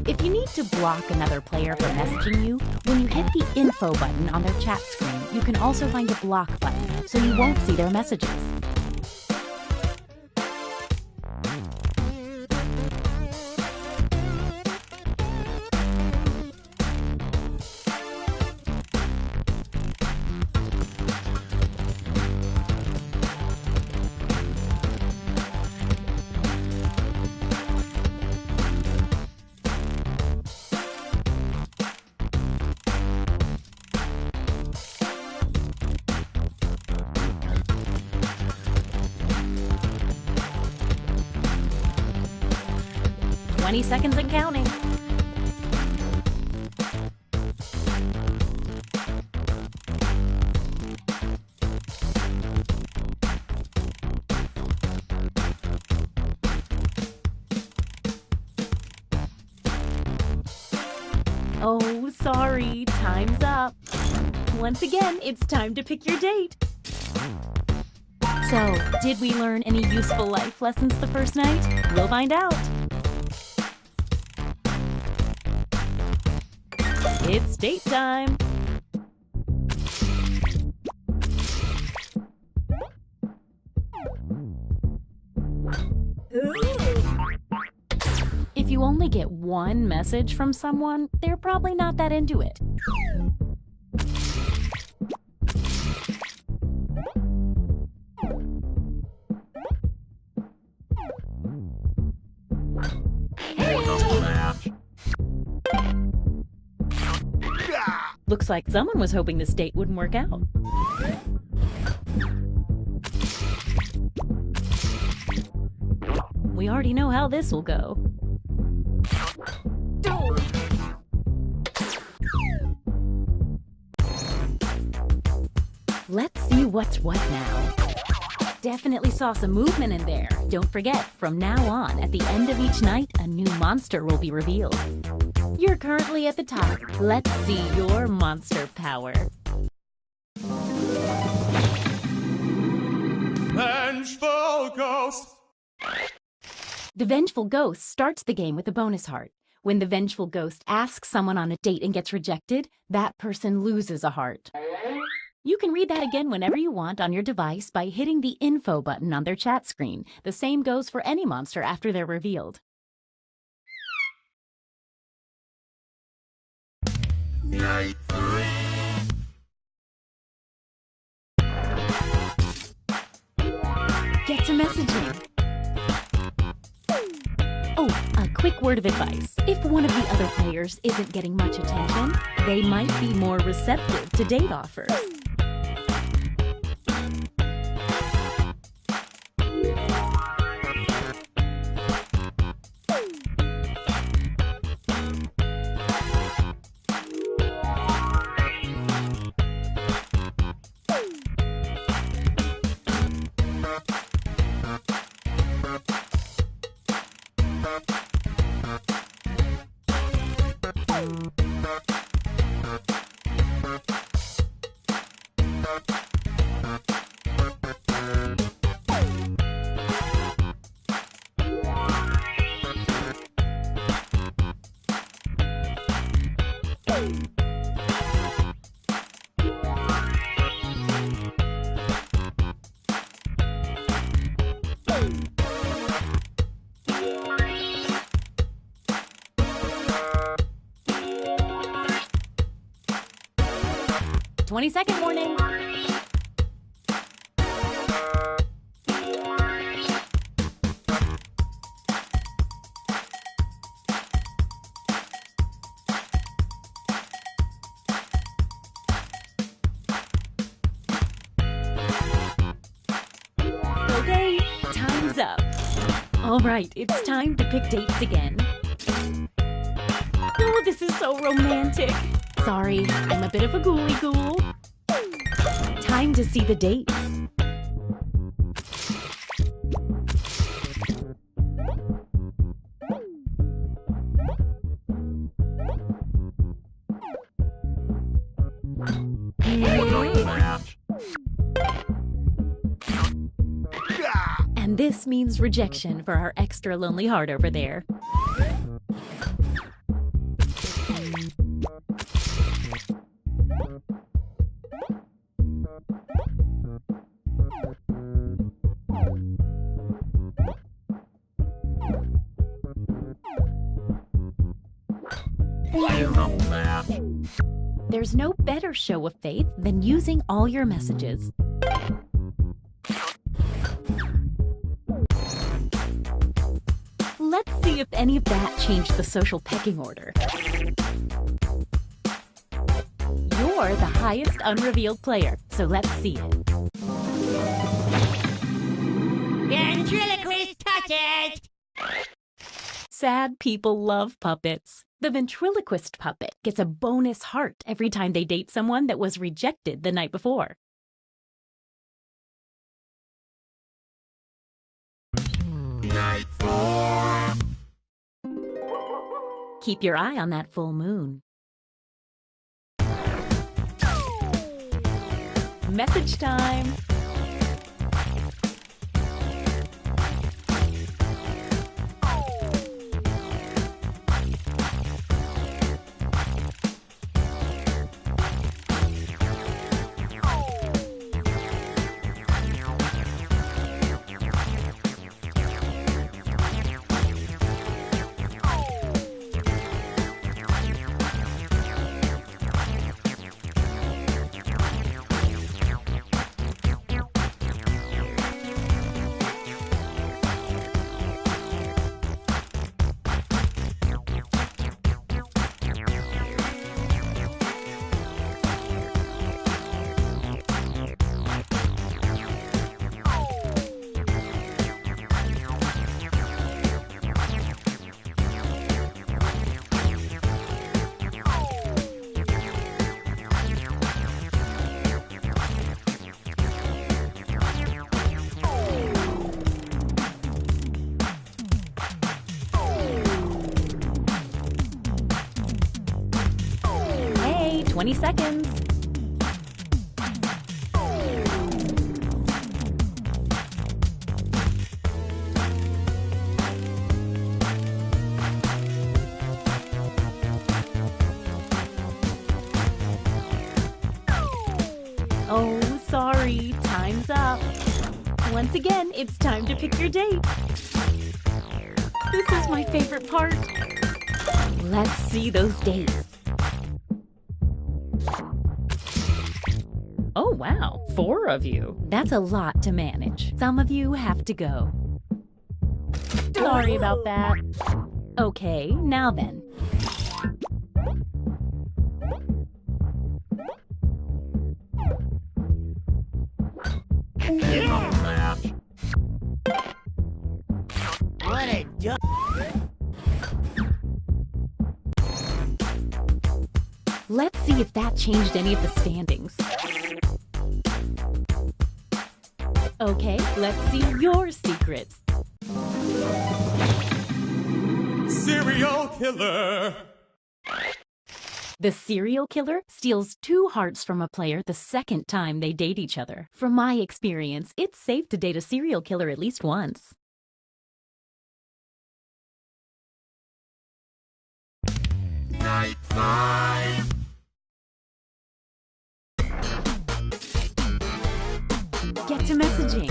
If you need to block another player from messaging you, when you hit the info button on their chat screen, you can also find a block button, so you won't see their messages. Seconds and counting. Oh, sorry, time's up. Once again, it's time to pick your date. So, did we learn any useful life lessons the first night? We'll find out. It's date time! If you only get one message from someone, they're probably not that into it. Looks like someone was hoping this date wouldn't work out. We already know how this will go. Let's see what's what now. Definitely saw some movement in there. Don't forget, from now on, at the end of each night, a new monster will be revealed. You're currently at the top. Let's see your monster power. Vengeful Ghost! The Vengeful Ghost starts the game with a bonus heart. When the Vengeful Ghost asks someone on a date and gets rejected, that person loses a heart. You can read that again whenever you want on your device by hitting the info button on their chat screen. The same goes for any monster after they're revealed. Night 3. Get to messaging. Oh, a quick word of advice. If one of the other players isn't getting much attention, they might be more receptive to date offers. 20-second warning. Okay, time's up. All right, it's time to pick dates again. Oh, this is so romantic. Sorry, I'm a bit of a ghoulie ghoul. Time to see the dates. And this means rejection for our extra lonely heart over there. There's no better show of faith than using all your messages. Let's see if any of that changed the social pecking order. You're the highest unrevealed player, so let's see it. Ventriloquist touches! Sad people love puppets. The ventriloquist puppet gets a bonus heart every time they date someone that was rejected the night before. Night 4. Keep your eye on that full moon. Message time. Hey, 20 seconds. Oh, sorry, time's up. Once again, it's time to pick your date. This is my favorite part. Let's see those dates. Oh, wow, 4 of you. That's a lot to manage. Some of you have to go. Sorry about that. Okay, now then. What a dumb... Let's see if that changed any of the standings. Okay, let's see your secrets. Serial killer. The serial killer steals 2 hearts from a player the second time they date each other. From my experience, it's safe to date a serial killer at least once. Night 5. Get to messaging.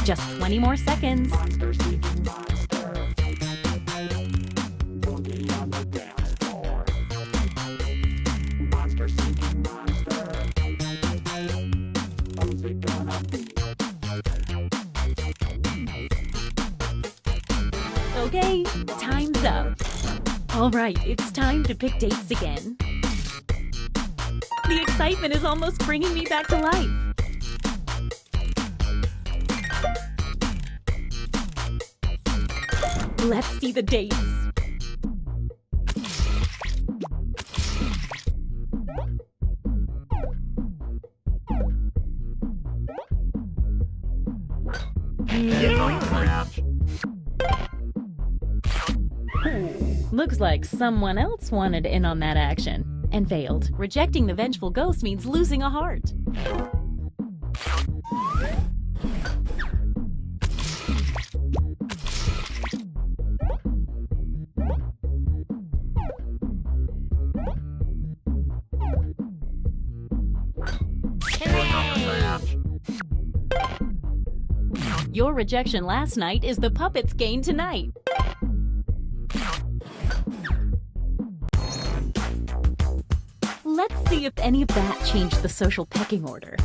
Just 20 more seconds. Okay, time's up. All right, it's time to pick dates again. The excitement is almost bringing me back to life. Let's see the dates. Looks like someone else wanted in on that action and failed. Rejecting the vengeful ghost means losing a heart. Your rejection last night is the puppet's gain tonight. Let's see if any of that changed the social pecking order.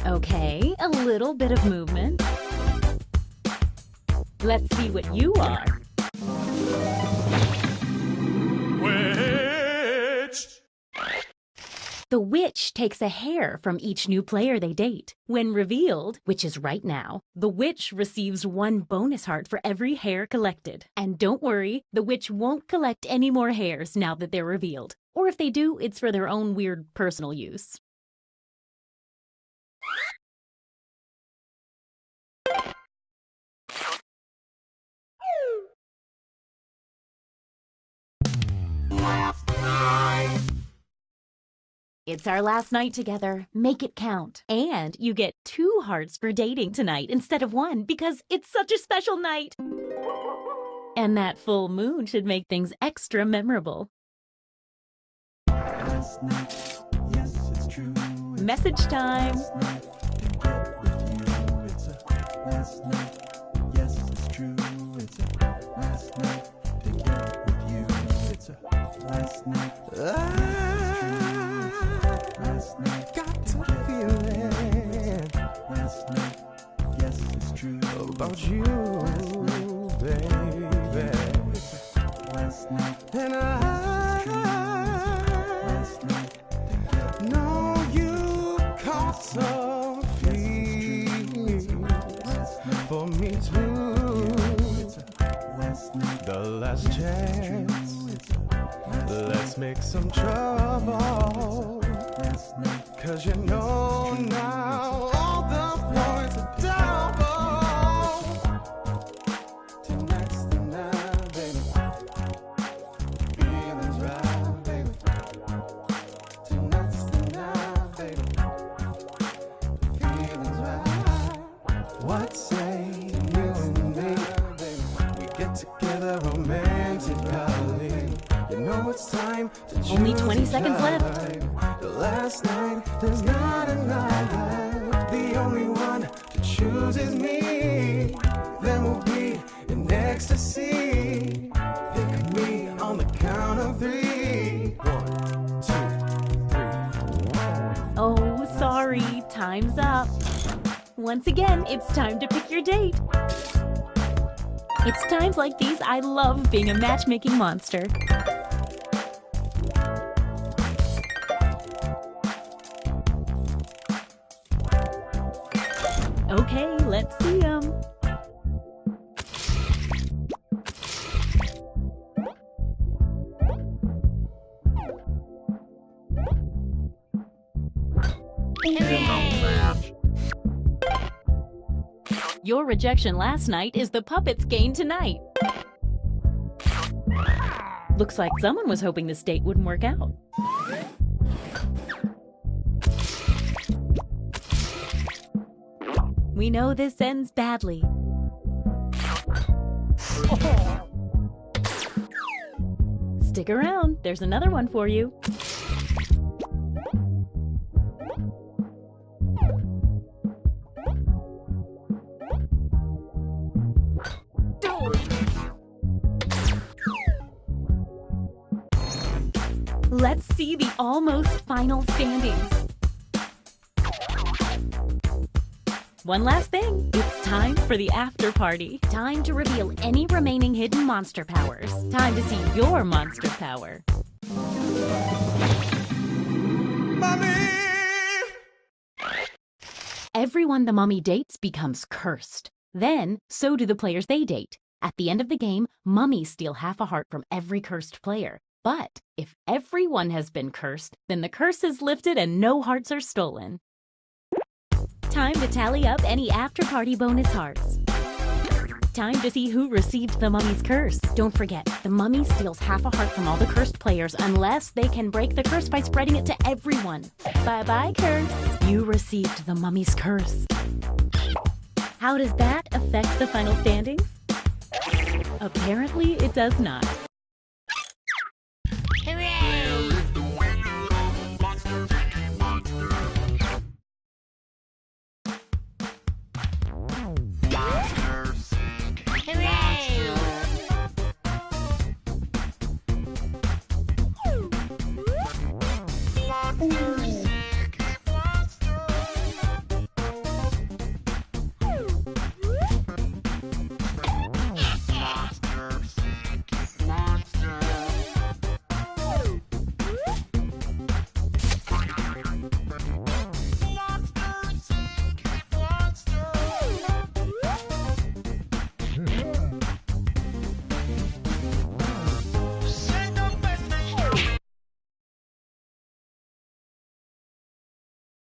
Okay, a little bit of movement. Let's see what you are. Witch! The witch takes a hair from each new player they date. When revealed, which is right now, the witch receives 1 bonus heart for every hair collected. And don't worry, the witch won't collect any more hairs now that they're revealed. Or if they do, it's for their own weird personal use. It's our last night together. Make it count. And you get 2 hearts for dating tonight instead of 1 because it's such a special night. And that full moon should make things extra memorable. Message time. Got to feel it. About you, baby. And I know you caught some feelings for me too. The last chance, let's make some trouble. 'Cause you know now all the points are double. Tonight's the night, baby. Feelings right, baby. Tonight's the night, baby. Feelings right. What say you and me? We get together romantically. You know it's time to choose. Only 20 seconds left. Last night, there's not another. The only one to choose is me. Then we'll be in ecstasy. Pick me on the count of 3. 1, 2, 3. Oh, sorry. Time's up. Once again, it's time to pick your date. It's times like these I love being a matchmaking monster. Okay, let's see them. Your rejection last night is the puppet's gain tonight. Looks like someone was hoping this date wouldn't work out. We know this ends badly. Stick around, there's another one for you. see the almost final standings. One last thing. It's time for the after party. Time to reveal any remaining hidden monster powers. Time to see your monster power. Mommy! Everyone the mummy dates becomes cursed. Then, so do the players they date. At the end of the game, mummies steal half a heart from every cursed player. But if everyone has been cursed, then the curse is lifted and no hearts are stolen. Time to tally up any after-party bonus hearts. Time to see who received the mummy's curse. Don't forget, the mummy steals half a heart from all the cursed players unless they can break the curse by spreading it to everyone. Bye-bye, curse. You received the mummy's curse. How does that affect the final standings? Apparently, it does not.